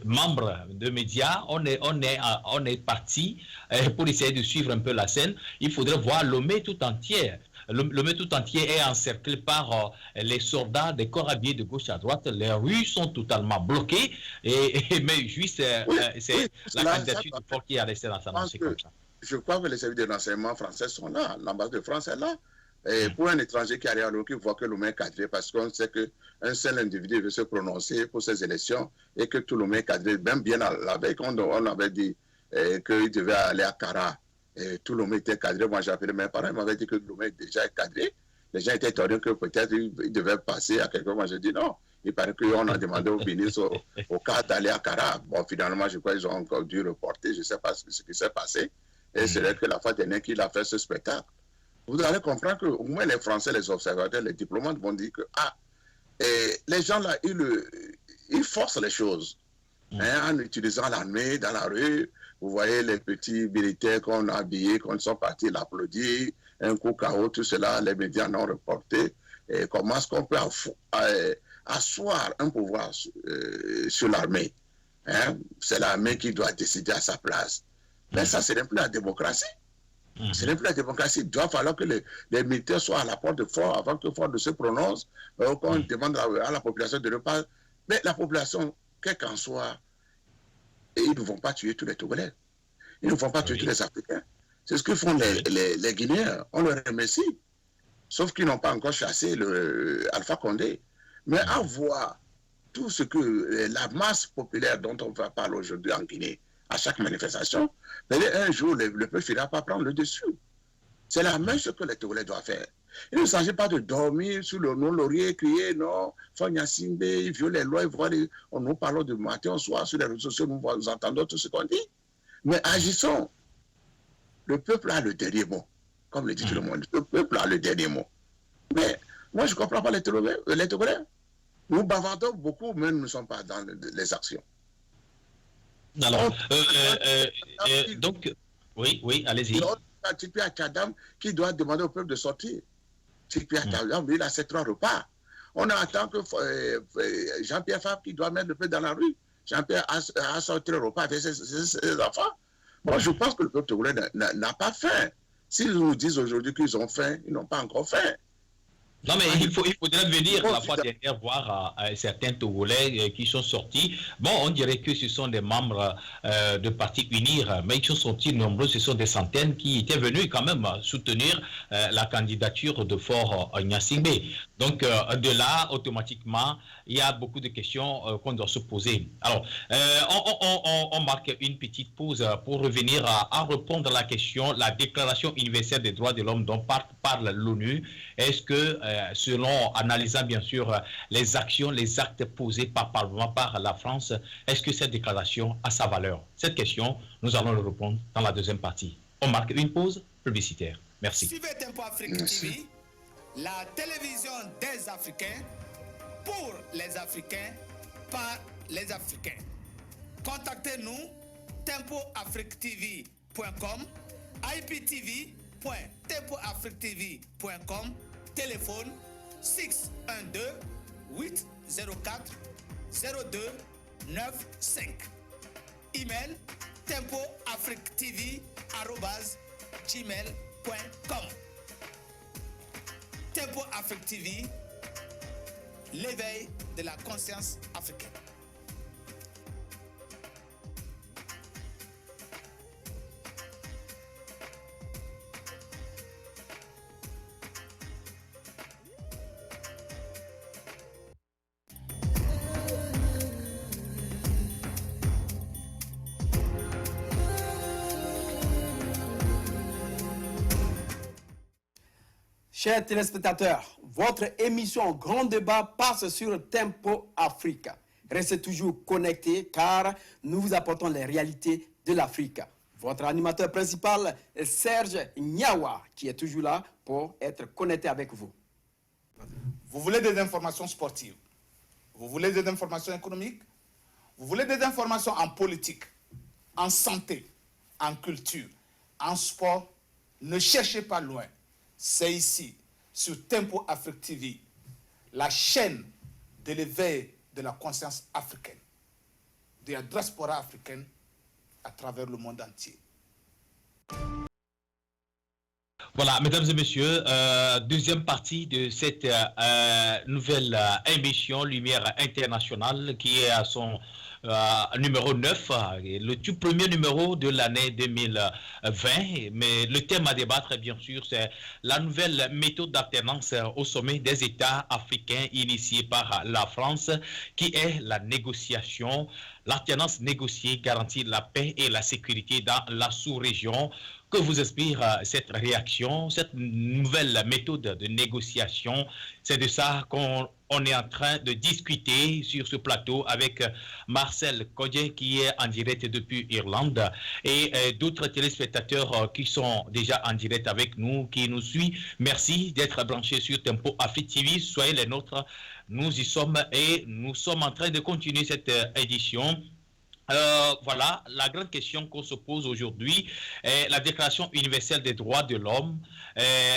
membres de médias, on est partis pour essayer de suivre un peu la scène. Il faudrait voir Lomé tout entière. Lomé tout entier est encerclé par les soldats des corps habillés de gauche à droite. Les rues sont totalement bloquées. Mais juste, c'est la candidature de Faure qui a laissé dans sa lancée comme ça. Je crois que les services de renseignement français sont là. L'ambassade de France est là. Et pour un étranger qui arrive à l'eau, qui voit que Lomé est cadré, parce qu'on sait qu'un seul individu veut se prononcer pour ces élections et que tout Lomé est cadré, même bien la veille, quand on avait dit qu'il devait aller à Kara. Et tout Lomé était cadré. Moi, j'ai appelé mes parents, ils m'avaient dit que Lomé était déjà cadré. Les gens étaient étonnés que peut-être il devait passer à quelque chose. Moi, j'ai dit non. Il paraît qu'on a demandé au ministre, au cas d'aller à Kara. Bon, finalement, je crois qu'ils ont encore dû reporter. Je ne sais pas ce qui s'est passé. Et c'est là que la fois dernière qu'il a fait ce spectacle. Vous allez comprendre qu'au moins les Français, les observateurs, les diplomates vont dire que les gens là, ils forcent les choses. En utilisant l'armée dans la rue. Vous voyez les petits militaires qu'on a habillés, qu'on sont partis l'applaudir, un coup KO, tout cela, les médias n'ont reporté. Et comment est-ce qu'on peut asseoir un pouvoir sur l'armée? C'est l'armée qui doit décider à sa place. Mais ça, ce n'est plus la démocratie. Ce n'est plus la démocratie. Il doit falloir que les militaires soient à la porte de Fort avant que Fort ne se prononce, qu'on demande à la population de ne pas... Mais la population, quel qu'en soit, ils ne vont pas tuer tous les Togolais. Ils ne vont pas tuer tous les Africains. C'est ce que font les Guinéens. On leur remercie. Sauf qu'ils n'ont pas encore chassé Alpha Condé. Mais à voir tout ce que la masse populaire dont on va parler aujourd'hui en Guinée, à chaque manifestation, un jour, le peuple finira par prendre le dessus. C'est la même chose que les Togolais doivent faire. Il ne s'agit pas de dormir sous le laurier, crier non, Fanya Simbe, il viole les lois, on nous parle de matin au soir sur les réseaux sociaux, nous entendons tout ce qu'on dit. Mais agissons. Le peuple a le dernier mot, comme le dit tout le monde. Le peuple a le dernier mot. Mais moi, je ne comprends pas les Togolais. Nous bavardons beaucoup, mais nous ne sommes pas dans les actions. Alors, donc, oui, allez-y. Tipi Achadam qui doit demander au peuple de sortir. Tipi Achadam, il a ses 3 repas. On attend que Jean-Pierre Fabre qui doit mettre le peuple dans la rue. Jean-Pierre a sorti le repas avec ses enfants. Bon, je pense que le peuple togolais n'a pas faim. S'ils nous disent aujourd'hui qu'ils ont faim, ils n'ont pas encore faim. Non, mais il faudrait venir la fois dernière voir certains Togolais qui sont sortis. Bon, on dirait que ce sont des membres de Parti Unir, mais ils sont sortis nombreux, ce sont des centaines qui étaient venus quand même soutenir la candidature de Fort Gnassingbé. Donc, de là, automatiquement, il y a beaucoup de questions qu'on doit se poser. Alors, on marque une petite pause pour revenir à répondre à la question, la Déclaration universelle des droits de l'homme dont parle l'ONU. Est-ce que, selon, analysant bien sûr les actions, les actes posés par la France, est-ce que cette déclaration a sa valeur? Cette question, nous allons le répondre dans la deuxième partie. On marque une pause publicitaire. Merci. Suivez Tempo Afrique TV, la télévision des Africains, pour les Africains, par les Africains. Contactez-nous, tempoafriquetv.com, iptv.tempoafriquetv.com, téléphone 612-804-0295. Email tempoafriquetv@gmail.com. Tempo Afrique TV, l'éveil de la conscience africaine. Chers téléspectateurs, votre émission Grand Débat passe sur Tempo Africa. Restez toujours connectés car nous vous apportons les réalités de l'Afrique. Votre animateur principal est Serge Nyawa qui est toujours là pour être connecté avec vous. Vous voulez des informations sportives, vous voulez des informations économiques, vous voulez des informations en politique, en santé, en culture, en sport, ne cherchez pas loin. C'est ici, sur Tempo Afrique TV, la chaîne de l'éveil de la conscience africaine, de la diaspora africaine à travers le monde entier. Voilà, mesdames et messieurs, deuxième partie de cette nouvelle émission Lumière Internationale qui est à son numéro 9, le tout premier numéro de l'année 2020. Mais le thème à débattre, bien sûr, c'est la nouvelle méthode d'alternance au sommet des États africains initiée par la France, qui est la négociation. L'alternance négociée garantit la paix et la sécurité dans la sous-région. Que vous inspire cette réaction, cette nouvelle méthode de négociation? C'est de ça qu'on est en train de discuter sur ce plateau avec Marcel Kodje qui est en direct depuis Irlande et d'autres téléspectateurs qui sont déjà en direct avec nous, qui nous suivent. Merci d'être branchés sur Tempo Afrique TV. Soyez les nôtres. Nous y sommes et nous sommes en train de continuer cette édition. Voilà, la grande question qu'on se pose aujourd'hui est la Déclaration universelle des droits de l'homme.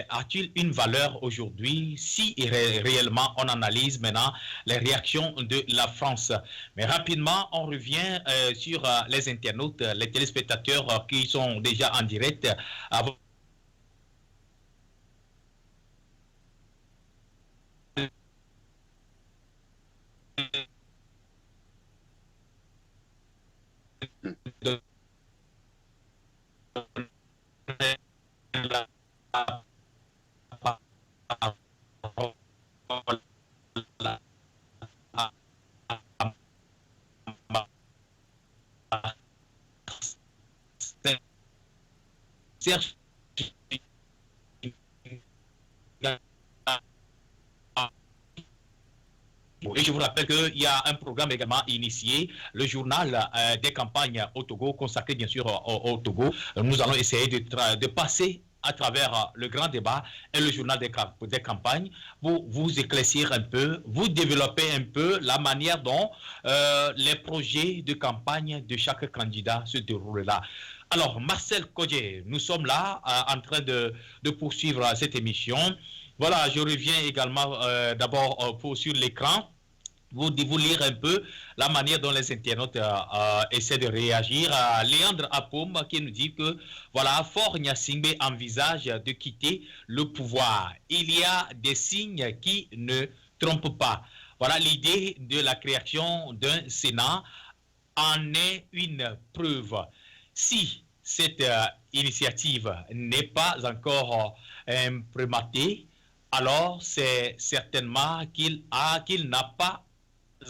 A-t-il une valeur aujourd'hui si réellement on analyse maintenant les réactions de la France? Mais rapidement, on revient sur les internautes, les téléspectateurs qui sont déjà en direct. Avant de Serge. Et je vous rappelle qu'il y a un programme également initié, le journal des campagnes au Togo, consacré bien sûr au Togo. Nous allons essayer de passer à travers le grand débat et le journal des campagnes pour vous éclaircir un peu, vous développer un peu la manière dont les projets de campagne de chaque candidat se déroulent là. Alors, Marcel Kodje, nous sommes là en train de poursuivre cette émission. Voilà, je reviens également d'abord sur l'écran. Vous lire un peu la manière dont les internautes essaient de réagir. Léandre Apom qui nous dit que voilà, Faure Gnassingbé envisage de quitter le pouvoir. Il y a des signes qui ne trompent pas. Voilà, l'idée de la création d'un Sénat en est une preuve. Si cette initiative n'est pas encore implémentée, alors c'est certainement qu'il n'a pas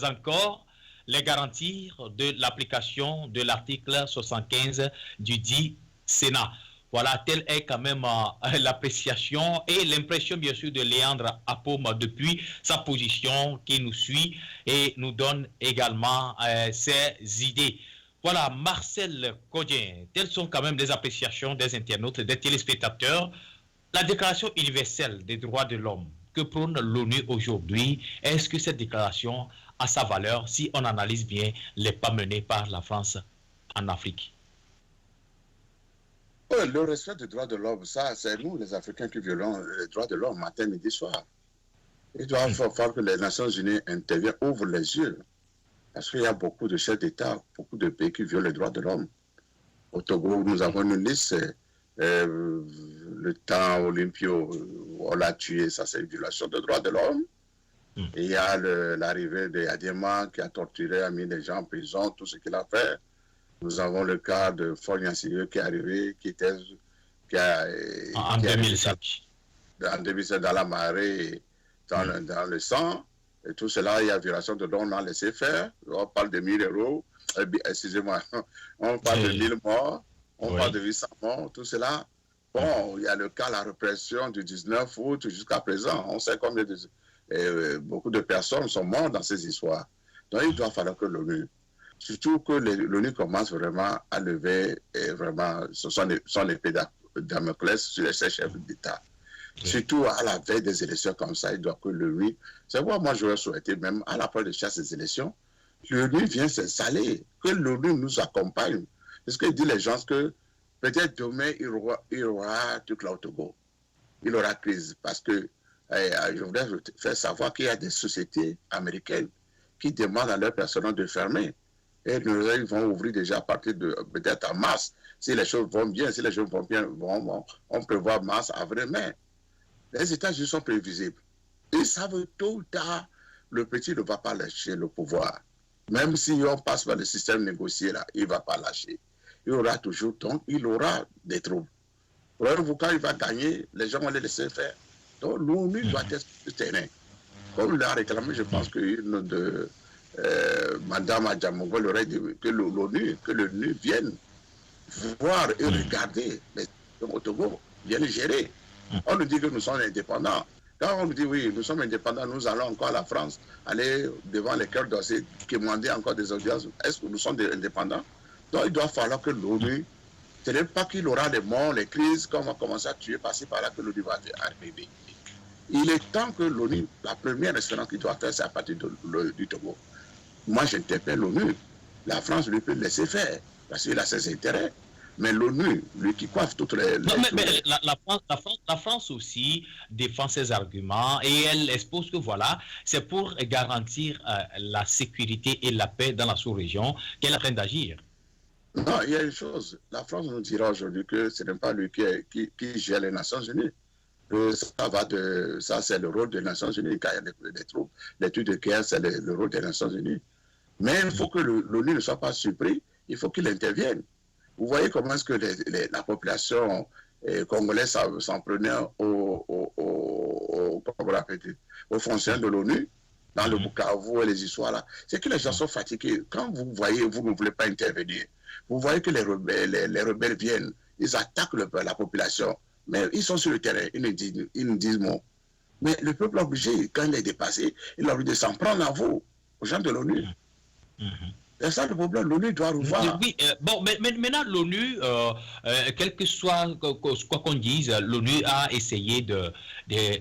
encore les garanties de l'application de l'article 75 du dit Sénat. Voilà, telle est quand même l'appréciation et l'impression bien sûr de Léandre Apom depuis sa position qui nous suit et nous donne également ses idées. Voilà, Marcel Kodje, telles sont quand même les appréciations des internautes, des téléspectateurs. La Déclaration universelle des droits de l'homme que prône l'ONU aujourd'hui, est-ce que cette déclaration a sa valeur si on analyse bien les pas menés par la France en Afrique? Le respect des droits de l'homme, ça, c'est nous, les Africains, qui violons les droits de l'homme matin, midi, soir. Il doit falloir que les Nations Unies interviennent, ouvrent les yeux. Parce qu'il y a beaucoup de chefs d'État, beaucoup de pays qui violent les droits de l'homme. Au Togo, nous avons une liste, le temps Olympio, on l'a tué, ça c'est une violation des droits de l'homme. Et il y a l'arrivée de Yadiema qui a torturé, a mis les gens en prison, tout ce qu'il a fait. Nous avons le cas de Faure Gnassingbé qui est arrivé, en 2007. En 2007, dans la marée, dans le sang. Et tout cela, il y a violation de droits, on a laissé faire. On parle de 1000 euros, excusez-moi, on parle de 1000 morts, on parle de 800 morts, tout cela. Bon, il y a le cas, la répression du 19 août jusqu'à présent. On sait combien beaucoup de personnes sont mortes dans ces histoires. Donc, il doit falloir que l'ONU, surtout que l'ONU commence vraiment à lever vraiment son épée Damoclès sur les chefs d'État. Surtout à la veille des élections comme ça, il doit que l'ONU, c'est pourquoi moi j'aurais souhaité même à la fin de chaque ces élections, l'ONU vient s'installer, que l'ONU nous accompagne. Parce qu'il dit les gens que peut-être demain il y aura tout là au Togo. Il y aura crise parce que je voudrais faire savoir qu'il y a des sociétés américaines qui demandent à leur personnel de fermer. Et ils vont ouvrir déjà à partir de peut-être en mars. Si les choses vont bien, si les choses vont bien, on prévoit mars, avril, mai. Les États-Unis sont prévisibles. Ils savent tôt ou tard, le petit ne va pas lâcher le pouvoir. Même si on passe par le système négocié, là, il ne va pas lâcher. Il aura toujours, donc, il aura des troubles. Quand il va gagner, les gens vont les laisser faire. Donc, l'ONU doit être sur le terrain. Comme l'a réclamé, je pense qu'une de Madame Adjamongol aurait dit que l'ONU vienne voir et regarder les au Togo, viennent gérer. On nous dit que nous sommes indépendants. Quand on nous dit oui, nous sommes indépendants, nous allons encore à la France, aller devant les cœurs d'ossé, demander encore des audiences. Est-ce que nous sommes indépendants? Donc il doit falloir que l'ONU, ce n'est pas qu'il aura les morts, les crises, qu'on va commencer à tuer, passer par là, que l'ONU va arriver. Il est temps que l'ONU, la première expérience qu'il doit faire, c'est à partir du Togo. Moi, j'interpelle l'ONU. La France lui peut laisser faire, parce qu'il a ses intérêts. Mais l'ONU, lui qui coiffe toutes les... Non, mais la France aussi défend ses arguments et elle expose que voilà, c'est pour garantir la sécurité et la paix dans la sous-région qu'elle est en train d'agir. Non, il y a une chose. La France nous dira aujourd'hui que ce n'est pas lui qui gère les Nations Unies. Ça, c'est le rôle des Nations Unies. Quand il y a des troupes, l'étude de guerre, c'est le rôle des Nations Unies. Mais il faut que l'ONU ne soit pas surpris. Il faut qu'il intervienne. Vous voyez comment est-ce que la population congolaise s'en prenait aux fonctionnaires de l'ONU, dans le Bukavu et les histoires là. C'est que les gens sont fatigués. Quand vous voyez, vous ne voulez pas intervenir. Vous voyez que les rebelles viennent, ils attaquent la population. Mais ils sont sur le terrain, ils nous disent mot. Mais le peuple est obligé, quand il est dépassé, il a envie de s'en prendre à vous, aux gens de l'ONU. C'est ça le problème, l'ONU doit revoir. Oui, bon, mais maintenant l'ONU, quel que soit quoi qu'on dise, l'ONU a essayé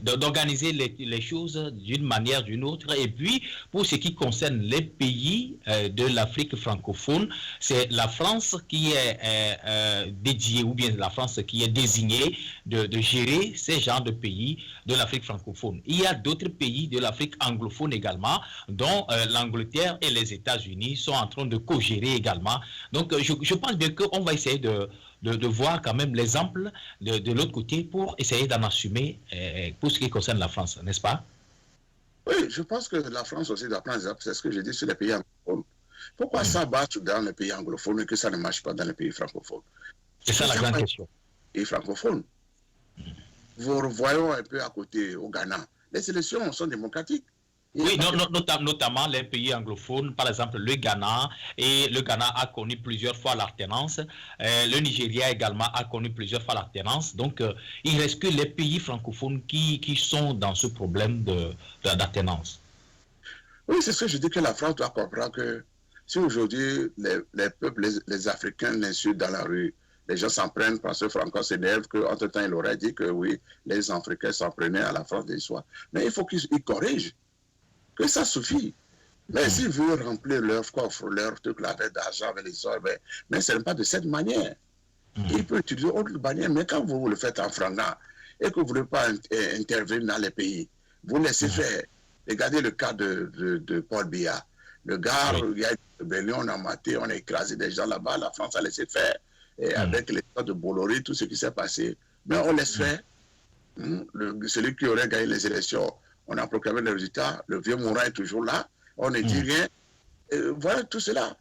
d'organiser les choses d'une manière ou d'une autre. Et puis, pour ce qui concerne les pays de l'Afrique francophone, c'est la France qui est dédiée, ou bien la France qui est désignée de gérer ces genres de pays de l'Afrique francophone. Il y a d'autres pays de l'Afrique anglophone également, dont l'Angleterre et les États-Unis sont en train de co-gérer également. Donc, je pense bien qu'on va essayer de voir quand même l'exemple de l'autre côté pour essayer d'en assumer pour ce qui concerne la France, n'est-ce pas? Oui, je pense que la France aussi doit prendre exemple. C'est ce que je dis sur les pays anglophones. Pourquoi ça marche dans les pays anglophones et que ça ne marche pas dans les pays francophones? C'est ça la grande question. Et francophones. Vous voyons un peu à côté au Ghana. Les élections sont démocratiques. Oui, notamment les pays anglophones, par exemple le Ghana, et le Ghana a connu plusieurs fois l'alternance, le Nigeria également a connu plusieurs fois l'alternance, donc il ne reste que les pays francophones qui sont dans ce problème d'alternance. Oui, c'est ce que je dis, que la France doit comprendre que si aujourd'hui les peuples, les Africains l'insultent dans la rue, les gens s'en prennent parce que Franco s'énerve, qu'entre-temps il aurait dit que oui, les Africains s'en prenaient à la France des soirs. Mais il faut qu'ils corrigent. Que ça suffit. Mais s'ils veulent remplir leur coffre, leur truc là, avec d'argent, avec les soeurs, mais ce n'est pas de cette manière. Il peut utiliser autre manière, mais quand vous le faites en francs et que vous ne voulez pas intervenir dans les pays, vous laissez faire. Regardez le cas de Paul Biya. Le gars, il y a une rébellion, on a maté, on a écrasé des gens là-bas, la France a laissé faire. Et avec les cas de Bolloré, tout ce qui s'est passé. Mais on laisse faire. Celui qui aurait gagné les élections, on a proclamé le résultat, le vieux Morin est toujours là, on ne dit rien. Voilà tout cela.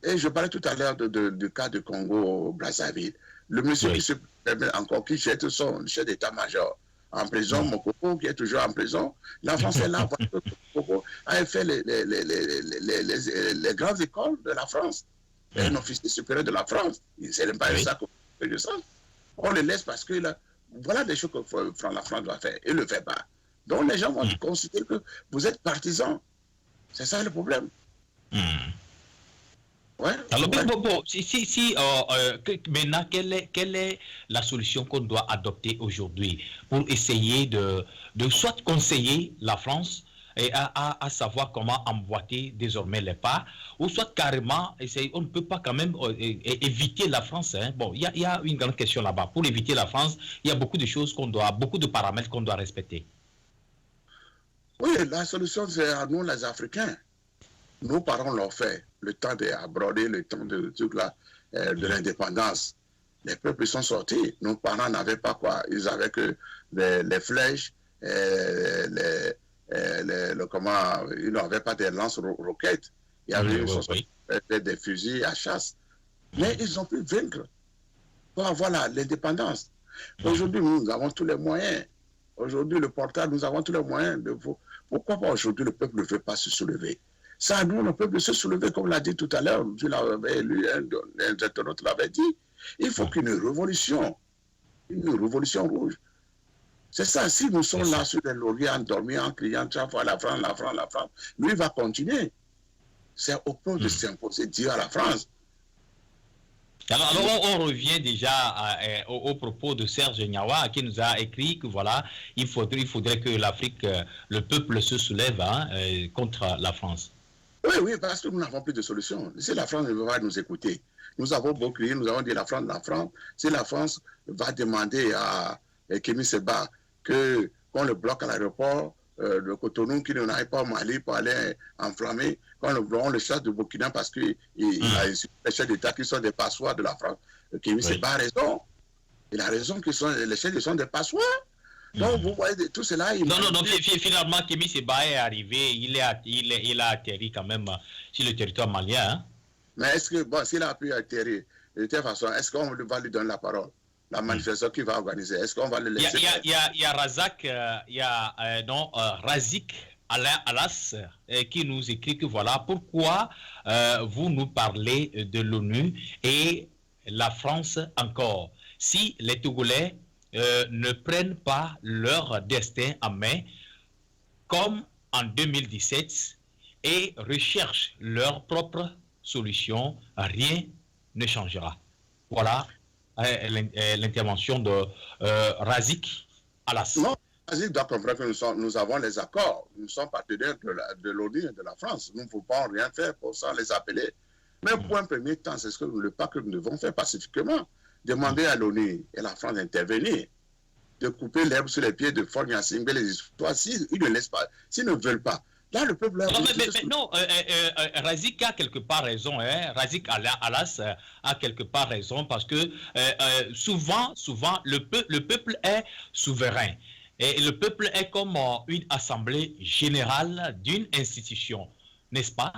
Et je parlais tout à l'heure du cas de Congo-Brazzaville. Le monsieur qui se permet encore, qui jette son chef d'état-major en prison, Mokoko, qui est toujours en prison. La France est là, Mokoko a fait les grandes écoles de la France. Un officier supérieur de la France. C'est même pas ça qu'on fait de ça. On le laisse parce que là, voilà des choses que la France doit faire. Et ne le fait pas. Donc les gens vont considérer que vous êtes partisans. C'est ça le problème. Ouais, alors, maintenant, quelle est la solution qu'on doit adopter aujourd'hui pour essayer de soit conseiller la France et à savoir comment emboîter désormais les pas, ou soit carrément essayer, on ne peut pas quand même éviter la France. Hein. Bon, il y a une grande question là-bas. Pour éviter la France, il y a beaucoup de choses beaucoup de paramètres qu'on doit respecter. Oui, la solution, c'est à nous, les Africains. Nos parents l'ont fait, le temps d'aborder, le temps de l'indépendance. Les peuples sont sortis. Nos parents n'avaient pas quoi. Ils avaient que les flèches, ils n'avaient pas des lance-roquettes. Il y avait des fusils à chasse. Mais ils ont pu vaincre pour avoir l'indépendance. Aujourd'hui, nous avons tous les moyens. Aujourd'hui, le portable, nous avons tous les moyens. Pourquoi pas aujourd'hui le peuple ne veut pas se soulever? Ça, nous, le peuple se soulever, comme l'a dit tout à l'heure, tu l'avais lu, un internaute l'avait dit. Il faut qu'une révolution rouge. C'est ça, si nous sommes là sur les lauriers endormis en criant chaque fois la France, la France, la France, lui va continuer. C'est au peuple de s'imposer, dire à la France. Alors on revient déjà au propos de Serge Gnawa qui nous a écrit que voilà, il faudrait que l'Afrique, le peuple se soulève contre la France. Oui, parce que nous n'avons plus de solution. Si la France ne veut pas nous écouter, nous avons beau crier, nous avons dit la France, si la France va demander à Kémy Séba qu'on le bloque à l'aéroport de Cotonou, qu'il n'aille pas au Mali pour aller enflammer, on le chasse de Burkina parce qu'il a les chefs d'État qui sont des passoires de la France. Kémy Séba a raison. Il a raison que les chefs sont des passoires. Donc, vous voyez, tout cela... Non, finalement, Kémy Séba est arrivé, il a atterri quand même sur le territoire malien. Hein? Mais est-ce que, bon, s'il a pu atterrir, de toute façon, est-ce qu'on va lui donner la parole? La manifestation qu'il va organiser, est-ce qu'on va le laisser? Il y a Razak, Razik Alas qui nous écrit que voilà, pourquoi vous nous parlez de l'ONU et la France encore? Si les Togolais ne prennent pas leur destin en main, comme en 2017, et recherchent leur propre solution, rien ne changera. Voilà l'intervention de Razik Alas. Non, Razik doit comprendre que nous avons les accords. Nous sommes partenaires de l'ONU et de la France. Nous ne pouvons pas rien faire pour ça, les appeler. Mais pour un premier temps, c'est le pas que nous devons faire pacifiquement. Demander à l'ONU et la France d'intervenir, de couper l'herbe sur les pieds de Faure Gnassingbé, les histoires, s'ils ne laissent pas, s'ils ne veulent pas. Là, le peuple... Non, Razik a quelque part raison, hein. Razik Alas a quelque part raison, parce que souvent, le peuple est souverain. Et le peuple est comme une assemblée générale d'une institution, n'est-ce pas?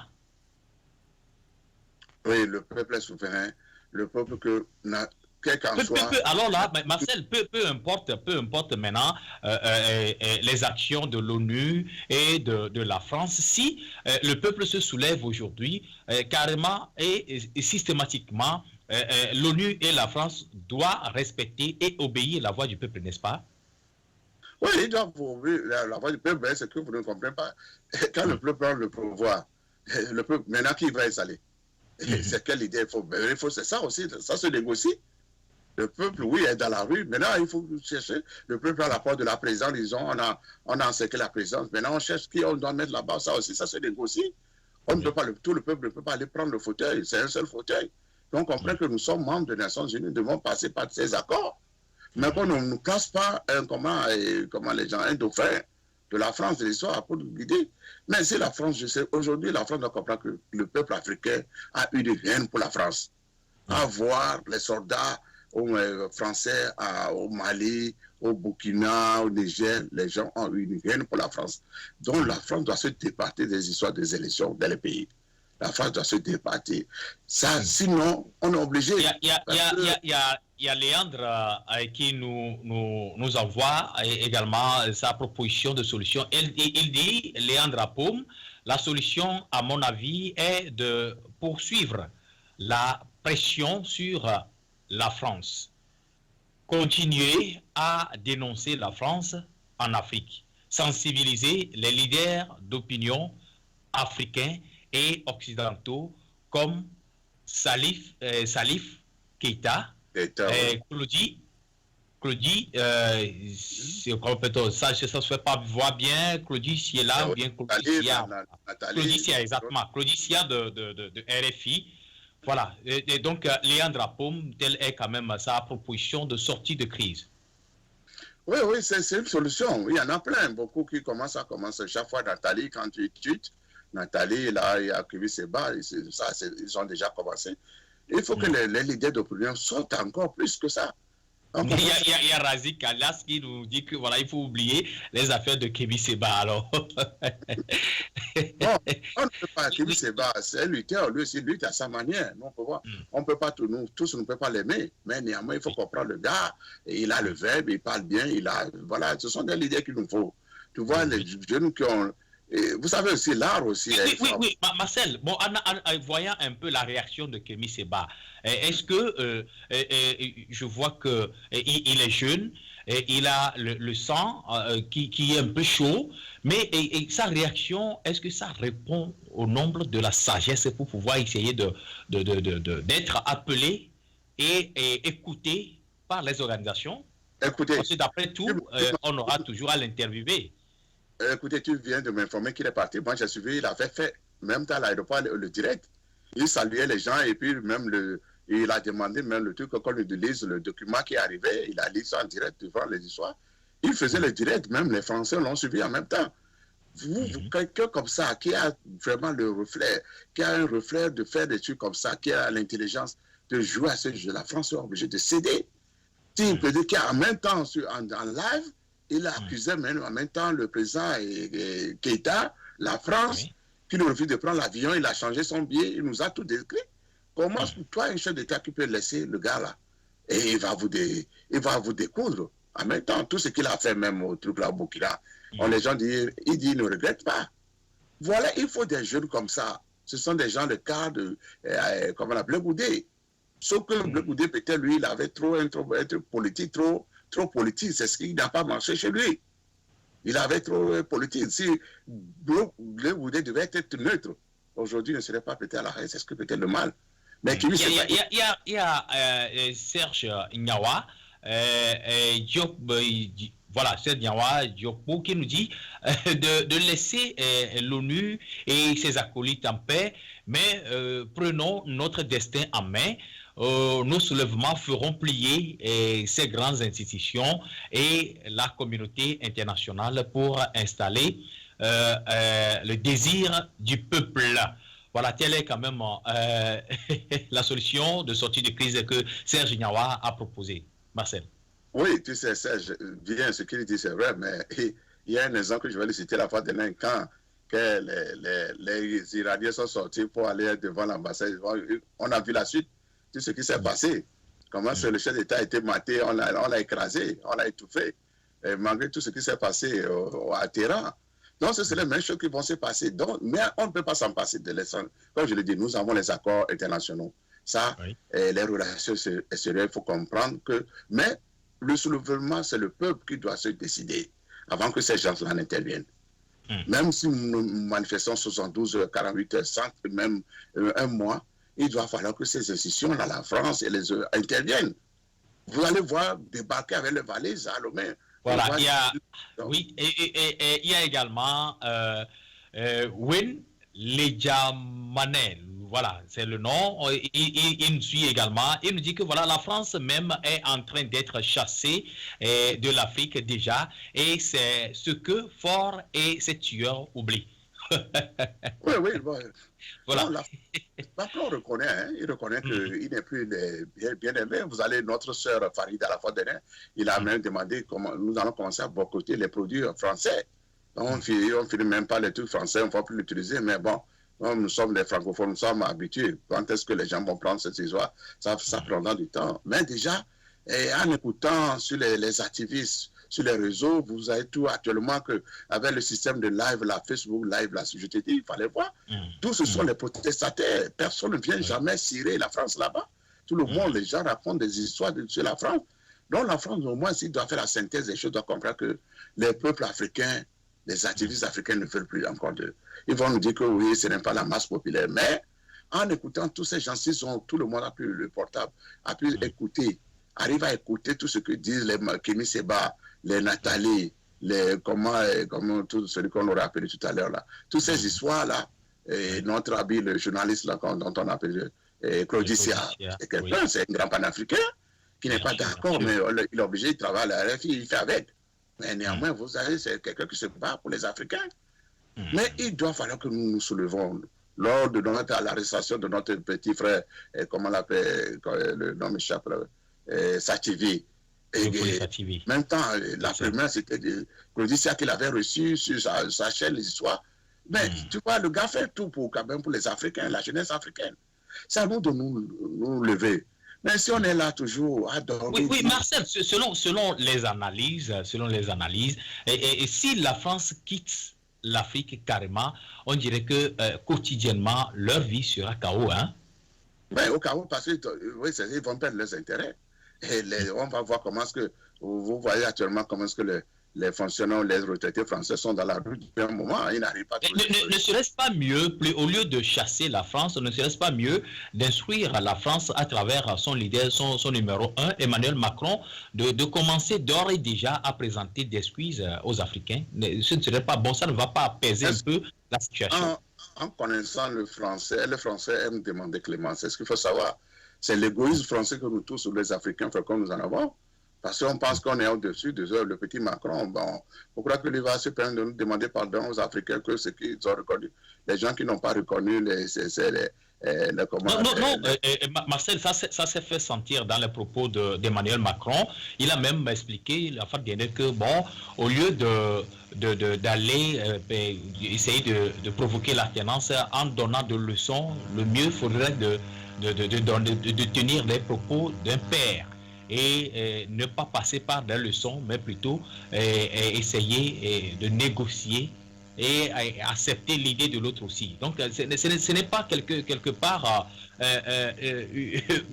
Oui, le peuple est souverain. Le peuple que... Alors là, Marcel, peu importe maintenant les actions de l'ONU et de la France, si le peuple se soulève aujourd'hui, carrément et systématiquement, l'ONU et la France doivent respecter et obéir la voix du peuple, n'est-ce pas? Oui, ils doivent obéir la voix du peuple, mais c'est que vous ne comprenez pas. Quand le peuple prend le pouvoir, le peuple, maintenant qui va installer? C'est quelle idée il faut, c'est ça aussi, ça se négocie. Le peuple, oui, est dans la rue. Maintenant, il faut chercher. Le peuple a la porte de la présidence. Disons, on a encerclé la présidence. Maintenant, on cherche qui on doit mettre là-bas. Ça aussi, ça se négocie. On ne peut pas, tout le peuple ne peut pas aller prendre le fauteuil. C'est un seul fauteuil. Donc, on comprend que nous sommes membres des Nations Unies. Nous devons passer par ces accords. Mais qu'on ne nous casse pas comment les gens, un dauphin de la France, de l'histoire, pour nous guider. Mais si la France, je sais, aujourd'hui, la France doit comprendre que le peuple africain a eu des haines pour la France. À voir les soldats français au Mali, au Burkina, au Niger, les gens ont eu une haine pour la France. Donc la France doit se départir des histoires des élections dans les pays. La France doit se départir. Ça, sinon, on est obligé. Il y a Léandre qui nous envoie également sa proposition de solution. Il dit, Léandre Apoum, la solution, à mon avis, est de poursuivre la pression sur la France. Continuer à dénoncer la France en Afrique. Sensibiliser les leaders d'opinion africains et occidentaux comme Salif Keïta, Claudie, ça se fait pas voir bien, Claudie Siela ou bien Claudie Sia. Claudie Sia, exactement. Claudie Sia de RFI. Voilà, et donc Léandre Apoum, telle est quand même sa proposition de sortie de crise. Oui, c'est une solution. Il y en a plein, beaucoup qui commencent chaque fois Nathalie, quand tu tweets, Nathalie, là, il y a Kémy Séba, ils ont déjà commencé. Il faut que les leaders d'opinion sortent encore plus que ça. Il y a Razik Alas qui nous dit que voilà, il faut oublier les affaires de Kémy Séba alors. Non, on ne peut pas. Kémy Séba, c'est un lutteur, lui aussi lutte à sa manière. On peut pas tous ne peuvent pas l'aimer, mais néanmoins, il faut comprendre le gars. Et il a le verbe, il parle bien, voilà, ce sont des leaders qu'il nous faut. Tu vois, les jeunes qui ont. Et vous savez aussi, l'art aussi. Oui, Marcel, bon, en voyant un peu la réaction de Kémy Séba, est-ce que je vois qu'il est jeune, il a le sang qui est un peu chaud, mais sa réaction, est-ce que ça répond au nombre de la sagesse pour pouvoir essayer d'être appelé et écouté par les organisations? Écoutez, parce que d'après tout, on aura toujours à l'interviewer. Écoutez, tu viens de m'informer qu'il est parti. Moi, j'ai suivi, il avait fait, même à l'aéroport, le direct. Il saluait les gens et puis même il a demandé même le truc qu'on lui lise le document qui est arrivé. Il a lu ça en direct devant les histoires. Il faisait le direct, même les Français l'ont suivi en même temps. Quelqu'un comme ça, qui a vraiment le reflet, qui a un reflet de faire des trucs comme ça, qui a l'intelligence de jouer à ce jeu, la France est obligée de céder. S'il peut dire qu'en même temps, en live, il accusait même en même temps le président Keïta, la France, qui lui refuse de prendre l'avion, il a changé son billet, il nous a tout décrit. Comment toi, un chef d'État qui peut laisser le gars là, et il va vous découdre. En même temps, tout ce qu'il a fait même au truc là, au Burkina, les gens disent, il ne regrette pas. Voilà, il faut des jeunes comme ça. Ce sont des gens de cas de, comment on appelle, Goudé. Sauf que Bleu Goudé, peut-être lui, il avait trop politique, trop politique, c'est ce qui n'a pas marché chez lui. Il avait trop politique. Si Bleu Goudé devait être neutre, aujourd'hui, il ne serait pas peut-être à l'arrêt, c'est ce que peut-être le mal. Mais il y a Serge Nyawa, voilà, Serge Nyawa Diopou qui nous dit de laisser l'ONU et ses acolytes en paix, mais prenons notre destin en main. Nos soulèvements feront plier ces grandes institutions et la communauté internationale pour installer le désir du peuple. Voilà, telle est quand même la solution de sortie de crise que Serge Nyawa a proposée. Marcel. Oui, tu sais, Serge, bien ce qu'il dit, c'est vrai, mais il y a un exemple que je vais le citer la fois dernière, quand les Iraniens sont sortis pour aller devant l'ambassade. On a vu la suite. Tout ce qui s'est passé, comment le chef d'État a été maté, on l'a écrasé, on l'a étouffé, et malgré tout ce qui s'est passé à Téhéran. Donc, ce sont les mêmes choses qui vont se passer. Donc, mais on ne peut pas s'en passer de l'essence. Comme je l'ai dit, nous avons les accords internationaux. Ça, les relations extérieures, il faut comprendre que... Mais le soulèvement, c'est le peuple qui doit se décider avant que ces gens-là n'interviennent. Même si nous manifestons 72 heures, 48 heures, 100, même un mois, il doit falloir que ces institutions-là, la France et les autres, interviennent. Vous allez voir débarquer avec les valises à Lomé. Voilà, il y a, oui, et il y a également Win Ledjamanel. Voilà, c'est le nom. Il nous suit également. Il nous dit que voilà, la France même est en train d'être chassée de l'Afrique déjà. Et c'est ce que Faure et ses tueurs oublient. Oui, bon. Voilà. Macron reconnaît, il reconnaît qu'il n'est plus bien aimé. Vous allez, notre sœur Farid à la fois dernière, il a même demandé comment nous allons commencer à boycotter les produits français. On ne finit même pas les trucs français, on ne va plus l'utiliser, mais bon, nous sommes des francophones, nous sommes habitués. Quand est-ce que les gens vont prendre cette histoire? Ça prendra du temps. Mais déjà, en écoutant sur les activistes, sur les réseaux, vous avez tout actuellement que avec le système de live, la Facebook live, là, je t'ai dit, il fallait voir. Tous ce sont les protestataires. Personne ne vient jamais cirer la France là-bas. Tout le monde, les gens racontent des histoires sur la France. Donc la France, au moins, s'il doit faire la synthèse des choses, doit comprendre que les peuples africains, les activistes africains ne veulent plus encore d'eux. Ils vont nous dire que oui, ce n'est pas la masse populaire. Mais en écoutant tous ces gens, tout le monde a pu le portable, a pu écouter, arrive à écouter tout ce que disent les Kémy Séba, les Nathalie, comment tout celui qu'on aurait appelé tout à l'heure là. Toutes ces histoires-là, notre ami, le journaliste là, dont on appelle Claudicia, c'est quelqu'un, c'est un grand panafricain qui n'est pas d'accord, mais il est obligé de travailler à la RFI, il fait avec. Mais néanmoins, vous savez, c'est quelqu'un qui se bat pour les Africains. Mais il doit falloir que nous nous soulevons. Lors de l'arrestation de notre petit frère, comment on l'appelle, le nom m'échappe, Sativi. En même temps, la première, c'était Claudicia qu'il avait reçu sur sa chaîne, les histoires. Mais tu vois, le gars fait tout pour, quand même, pour les Africains, la jeunesse africaine. C'est à nous de nous lever. Mais si on est là toujours à dormir... Oui, Marcel, selon les analyses, et si la France quitte l'Afrique carrément, on dirait que quotidiennement, leur vie sera chaos. Hein? Ben, au chaos, parce qu'ils ils vont perdre leurs intérêts. Et on va voir comment est-ce que... Vous voyez actuellement comment est-ce que les fonctionnaires, les retraités français sont dans la rue depuis un moment, ils n'arrivent pas... Ne serait-ce pas mieux, au lieu de chasser la France, ne serait-ce pas mieux d'instruire la France à travers son leader, son numéro 1, Emmanuel Macron, de commencer d'ores et déjà à présenter des excuses aux Africains? Ce ne serait pas bon, ça ne va pas apaiser un peu la situation. En connaissant le français aiment demander clémence. C'est ce qu'il faut savoir. C'est l'égoïsme français que nous tous, les Africains, comme nous en avons. Parce qu'on pense qu'on est au-dessus de le petit Macron. Bon, pourquoi que lui va se prendre de nous demander pardon aux Africains que ce qu'ils ont reconnu? Les gens qui n'ont pas reconnu Marcel, ça s'est fait sentir dans les propos d'Emmanuel Macron. Il a même expliqué la fois dernière que, bon, au lieu d'aller essayer de provoquer l'alternance en donnant des leçons, le mieux faudrait de tenir les propos d'un père. Et ne pas passer par des leçons, mais plutôt essayer de négocier et accepter l'idée de l'autre aussi. Donc, ce n'est pas quelque part,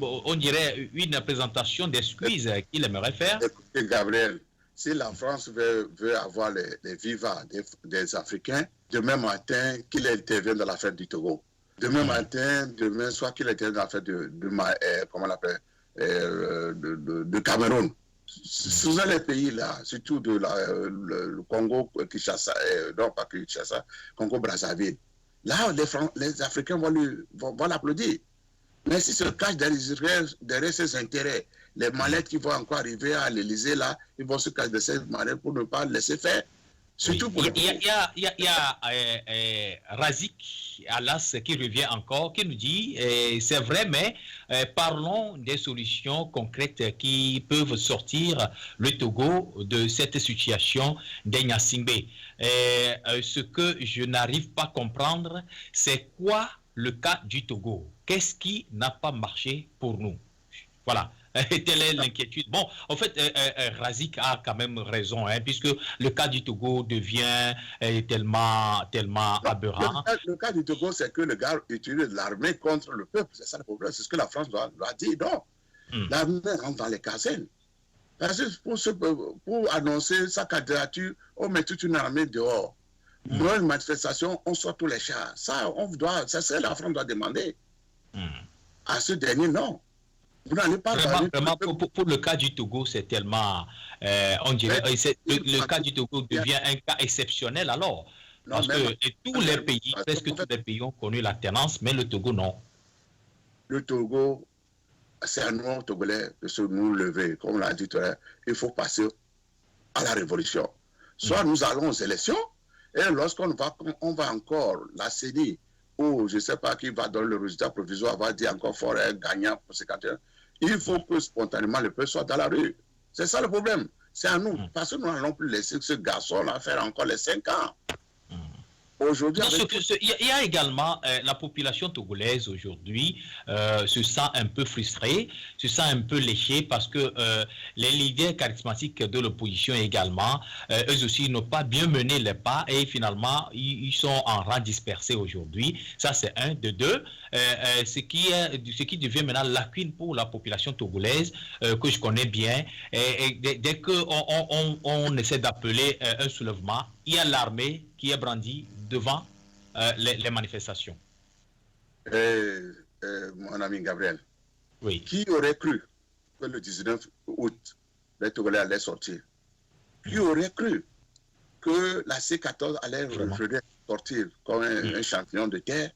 on dirait, une présentation d'excuses qu'il aimerait faire. Écoutez, Gabriel, si la France veut avoir les vivas des Africains, demain matin, qu'il intervienne dans l'affaire du Togo. Demain soir, qu'il intervienne dans l'affaire comment on l'appelle, de Cameroun. Ce sont les pays là, surtout le Congo, Kinshasa, non pas Kinshasa, Congo Brazzaville. Là, les Africains vont l'applaudir. Mais si se cache derrière ses intérêts, les mallettes qui vont encore arriver à l'Élysée là, ils vont se cacher de ces mallettes pour ne pas laisser faire. Surtout pour il y a Razik Alas qui revient encore, qui nous dit c'est vrai, mais parlons des solutions concrètes qui peuvent sortir le Togo de cette situation d'Enyasingbe. Ce que je n'arrive pas à comprendre, c'est quoi le cas du Togo? Qu'est-ce qui n'a pas marché pour nous? Voilà. Telle est l'inquiétude. Bon, en fait, Razik a quand même raison, hein, puisque le cas du Togo devient tellement aberrant. Le cas du Togo, c'est que le gars utilise l'armée contre le peuple. C'est ça le problème. C'est ce que la France doit dire. Non. L'armée rentre dans les casernes. Parce que pour annoncer sa candidature, on met toute une armée dehors. Pour une manifestation, on sort tous les chars. Ça, c'est la France doit demander. À ce dernier, non. Vous n'allez pas vraiment, pour le cas du Togo, c'est tellement, on dirait, le cas du Togo devient un cas exceptionnel alors. Parce que tous les pays, presque tous les pays ont connu l'alternance, mais le Togo, non. Le Togo, c'est à nous, Togolais, de nous lever. Comme on l'a dit tout à l'heure, il faut passer à la révolution. Soit nous allons aux élections, et lorsqu'on va encore la CENI, ou je ne sais pas qui va donner le résultat provisoire, va dire encore fort gagnant pour ces candidats. Il faut que spontanément le peuple soit dans la rue. C'est ça le problème. C'est à nous. Parce que nous n'allons plus laisser ce garçon-là faire encore les 5 ans. Aujourd'hui, il y a également la population togolaise aujourd'hui se sent un peu frustrée, se sent un peu léchée parce que les leaders charismatiques de l'opposition également, eux aussi n'ont pas bien mené les pas et finalement ils sont en rang dispersé aujourd'hui. Ça c'est un. De deux, ce qui devient maintenant lacune pour la population togolaise que je connais bien. Et dès qu'on essaie d'appeler un soulèvement, il y a l'armée qui est brandie devant les manifestations. Mon ami Gabriel, oui. Qui aurait cru que le 19 août, les Togolais allaient sortir? Qui aurait cru que la C14 allait sortir comme un champion de guerre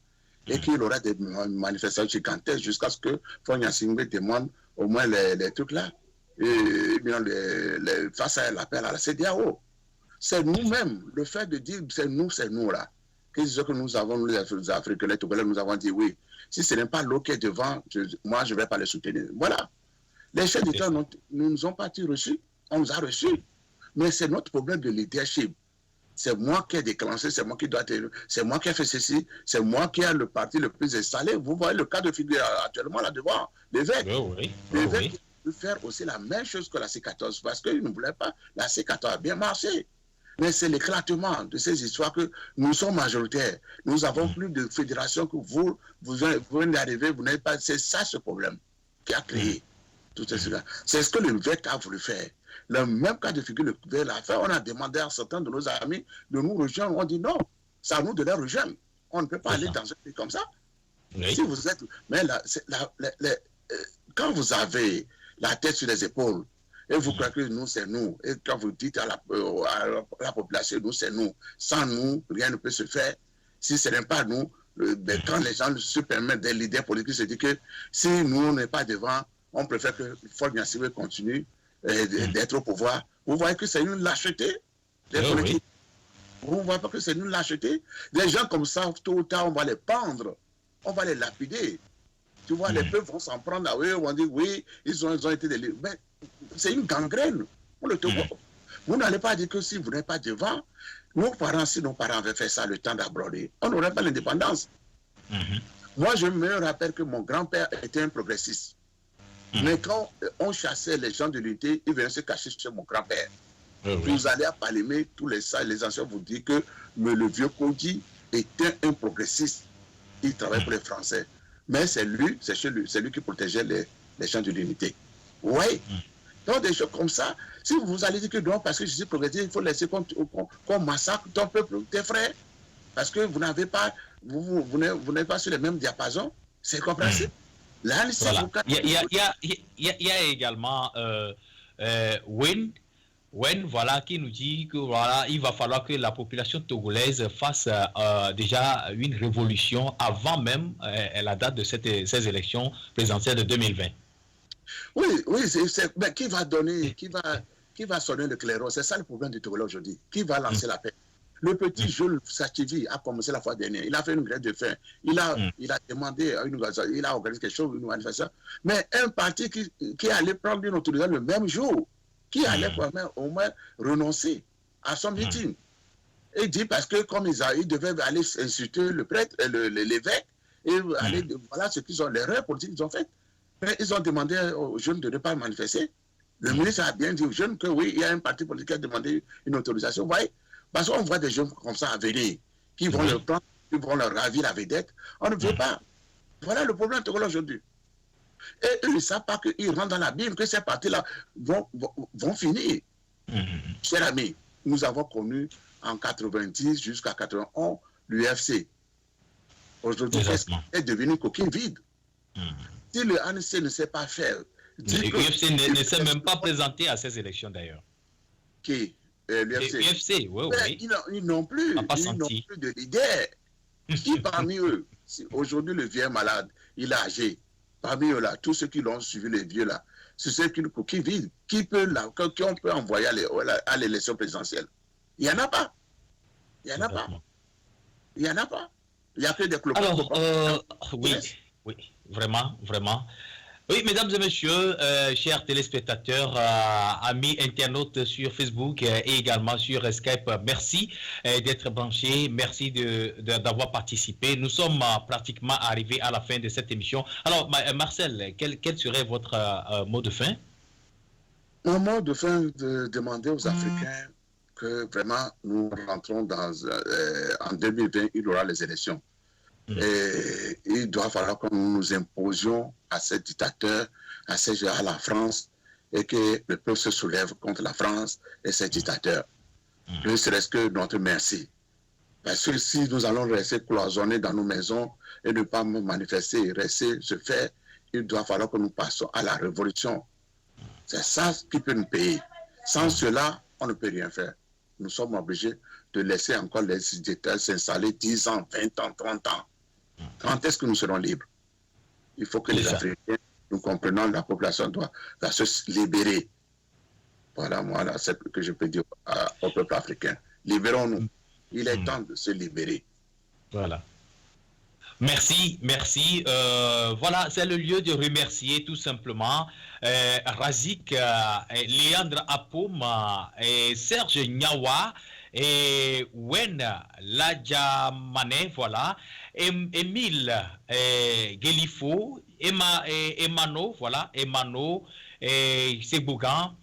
et qu'il aurait des manifestations gigantesques jusqu'à ce que Fonya-Singbe demande au moins les trucs là et bien face à l'appel à la CEDEAO. C'est nous-mêmes, le fait de dire c'est nous là. qui disent que nous avons, nous les Africains, les Togolais, nous avons dit oui. Si ce n'est pas l'eau qui est devant, moi, je ne vais pas les soutenir. Voilà. Les chefs d'État ne nous ont pas reçus. On nous a reçus. Mais c'est notre problème de leadership. C'est moi qui ai déclenché, c'est moi qui dois être, c'est moi qui ai fait ceci, c'est moi qui ai le parti le plus installé. Vous voyez le cas de figure actuellement là devant, l'évêque. L'évêque peut faire aussi la même chose que la C14 parce qu'il ne voulait pas. La C14 a bien marché. Mais c'est l'éclatement de ces histoires que nous sommes majoritaires. Nous avons plus de fédération que vous venez d'arriver, vous n'avez pas. C'est ça ce problème qui a créé tout cela. C'est ce que l'évêque a voulu faire. Le même cas de figure, le l'a fait. On a demandé à certains de nos amis de nous rejoindre. On dit non, c'est à nous de les rejoindre. On ne peut pas aller dans un pays comme ça. Oui. Si vous êtes. Mais quand vous avez la tête sur les épaules et vous croyez que nous, c'est nous, et quand vous dites à la population, nous, c'est nous, sans nous, rien ne peut se faire. Si ce n'est pas nous, quand les gens se permettent des leaders politiques, se disent que si nous, on n'est pas devant, on préfère que Faure Gnassingbé continue d'être au pouvoir. Vous voyez que c'est une lâcheté des politiques. Vous ne voyez pas que c'est une lâcheté. Des gens comme ça, tôt ou tard, on va les pendre, on va les lapider. Tu vois, les peuples vont s'en prendre à eux, vont dire oui, ils ont été des... Mais c'est une gangrène. Vous n'allez pas dire que si vous n'êtes pas devant, nos parents, si nos parents avaient fait ça le temps d'abroder, on n'aurait pas l'indépendance. Moi, je me rappelle que mon grand-père était un progressiste. Mais quand on chassait les gens de l'unité, ils venaient se cacher chez mon grand-père. Vous allez à Palémé, tous les anciens vous disent que le vieux Kodji était un progressiste. Il travaillait pour les Français. Mais c'est lui qui protégeait les gens de l'unité. Oui. Donc des choses comme ça, si vous allez dire que non, parce que je suis progressiste, il faut laisser qu'on massacre ton peuple, tes frères, parce que vous n'avez pas, vous n'êtes pas sur les mêmes diapasons, c'est compréhensible. Là, voilà. Il y a également Wen, voilà, qui nous dit que voilà, il va falloir que la population togolaise fasse déjà une révolution avant même la date de ces élections présidentielles de 2020. Oui, mais qui va donner, qui va sonner le clairon? C'est ça le problème du Togola aujourd'hui. Qui va lancer la paix? Le petit Jules Sativi a commencé la fois dernière. Il a fait une grève de faim. Il a demandé, il a organisé quelque chose, une manifestation. Mais un parti qui allait prendre une autorisation le même jour, qui allait au moins renoncer à son meeting. Et dit parce que comme ils devaient aller insulter le prêtre, l'évêque, et aller, voilà ce qu'ils ont, l'erreur politique qu'ils ont faite. Mais ils ont demandé aux jeunes de ne pas manifester. Le ministre a bien dit aux jeunes que oui, il y a un parti politique qui a demandé une autorisation. Vous voyez? Parce qu'on voit des jeunes comme ça à venir, qui vont leur prendre, qui vont leur ravir la vedette. On ne veut pas. Voilà le problème de aujourd'hui. Et eux, ils ne savent pas qu'ils rentrent dans l'abîme, que ces partis-là vont finir. Chers amis, nous avons connu en 90 jusqu'à 91 l'UFC. Aujourd'hui, est devenu une coquille vide. Si le ANC ne sait pas faire... L'UFC ne s'est même pas présenté à ces élections d'ailleurs. Qui l'UFC, oui. Ils n'ont plus, de leader. Qui parmi eux, aujourd'hui le vieux malade, il est âgé, parmi eux là, tous ceux qui l'ont suivi, les vieux là, c'est ceux qui vivent, qui on peut envoyer à l'élection présidentielle. Il n'y en a pas. Il n'y en a pas. Il n'y en a pas. Il n'y a que des cloportes. Alors, oui, vraiment. Oui, mesdames et messieurs, chers téléspectateurs, amis internautes sur Facebook et également sur Skype, merci d'être branchés, merci d'avoir participé. Nous sommes pratiquement arrivés à la fin de cette émission. Alors, Marcel, quel serait votre mot de fin? Mon mot de fin, de demander aux Africains que vraiment nous rentrons en 2020, il y aura les élections. Et il doit falloir que nous nous imposions à ces dictateurs, à la France, et que le peuple se soulève contre la France et ses dictateurs. Ne serait-ce que notre merci. Parce que si nous allons rester cloisonnés dans nos maisons et ne pas manifester, rester, se faire, il doit falloir que nous passions à la révolution. C'est ça qui peut nous payer. Sans cela, on ne peut rien faire. Nous sommes obligés de laisser encore les dictateurs s'installer 10 ans, 20 ans, 30 ans. Quand est-ce que nous serons libres? Il faut que les Africains, nous comprenons, la population doit se libérer. Voilà, moi, c'est ce que je peux dire au peuple africain. Libérons-nous. Il est temps de se libérer. Voilà. Merci, merci. Voilà, c'est le lieu de remercier tout simplement Razik, Léandre Apoum, et Serge Nyawa, et Wen Ladjamane, voilà, Émile Gelifo, Emano, voilà, Emano, et Sebougan.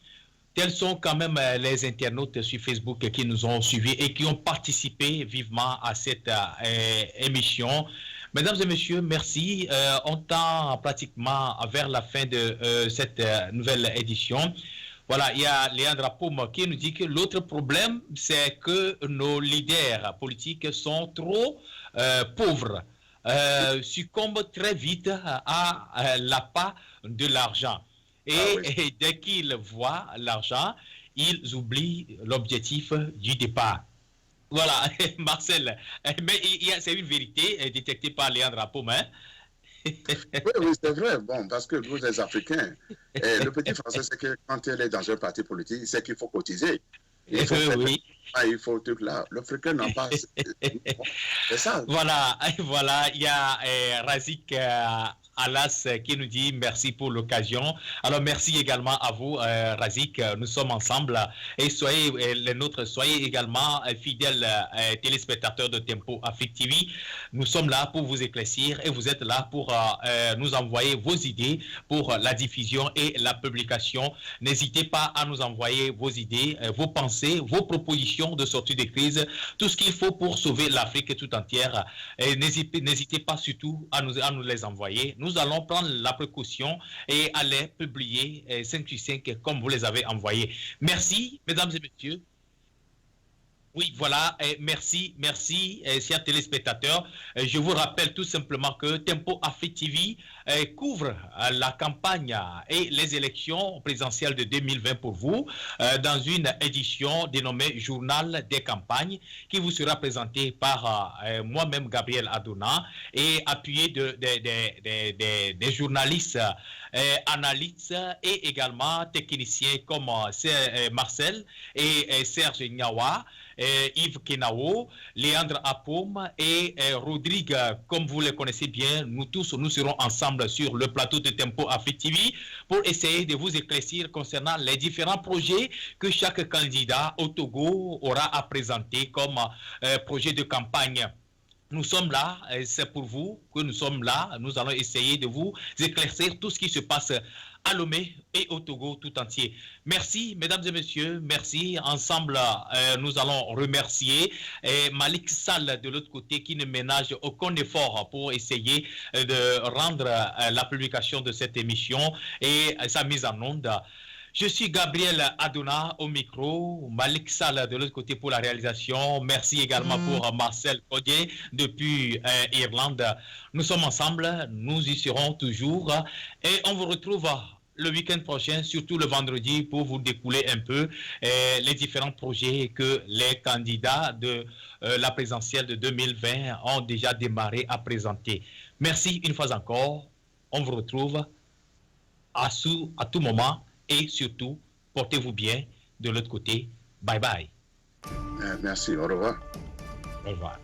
Tels sont quand même les internautes sur Facebook qui nous ont suivis et qui ont participé vivement à cette émission. Mesdames et messieurs, merci. On tend pratiquement vers la fin de cette nouvelle édition. Voilà, il y a Léandre Apoum qui nous dit que l'autre problème, c'est que nos leaders politiques sont trop pauvres, succombent très vite à l'appât de l'argent. Et dès qu'ils voient l'argent, ils oublient l'objectif du départ. Voilà, Marcel. Mais c'est une vérité détectée par Léandre Apoum. Hein? Oui, c'est vrai. Bon, parce que vous, les Africains, le petit français, c'est que quand il est dans un parti politique, c'est qu'il faut cotiser. Il faut il faut tout là. L'Africain n'a pas. C'est ça. Voilà, voilà. Il y a Razik Alas qui nous dit merci pour l'occasion. Alors merci également à vous, Razik. Nous sommes ensemble et soyez les nôtres, soyez également fidèles téléspectateurs de Tempo Afrique TV. Nous sommes là pour vous éclaircir et vous êtes là pour nous envoyer vos idées pour la diffusion et la publication. N'hésitez pas à nous envoyer vos idées, vos pensées, vos propositions de sortie de crise, tout ce qu'il faut pour sauver l'Afrique tout entière. N'hésitez pas surtout à nous les envoyer. Nous allons prendre la précaution et à les publier 5 comme vous les avez envoyés. Merci, mesdames et messieurs. Oui, voilà, merci, chers téléspectateurs. Je vous rappelle tout simplement que Tempo Afrique TV couvre la campagne et les élections présidentielles de 2020 pour vous dans une édition dénommée Journal des campagnes qui vous sera présentée par moi-même, Gabriel Adona, et appuyé des journalistes, analystes et également techniciens comme Marcel et Serge Nyawa. Yves Kenao, Léandre Apoum et Rodrigue, comme vous les connaissez bien, nous tous, nous serons ensemble sur le plateau de Tempo Afrique TV pour essayer de vous éclaircir concernant les différents projets que chaque candidat au Togo aura à présenter comme projet de campagne. Nous sommes là, c'est pour vous que nous sommes là. Nous allons essayer de vous éclaircir tout ce qui se passe à Lomé et au Togo tout entier. Merci, mesdames et messieurs, merci. Ensemble, nous allons remercier Malik Sall de l'autre côté qui ne ménage aucun effort pour essayer de rendre la publication de cette émission et sa mise en onde. Je suis Gabriel Adona au micro, Malik Sall de l'autre côté pour la réalisation. Merci également pour Marcel Codier depuis Irlande. Nous sommes ensemble, nous y serons toujours et on vous retrouve le week-end prochain, surtout le vendredi, pour vous découler un peu les différents projets que les candidats de la présidentielle de 2020 ont déjà démarré à présenter. Merci une fois encore. On vous retrouve à tout moment. Et surtout, portez-vous bien de l'autre côté. Bye bye. Merci, au revoir. Au revoir.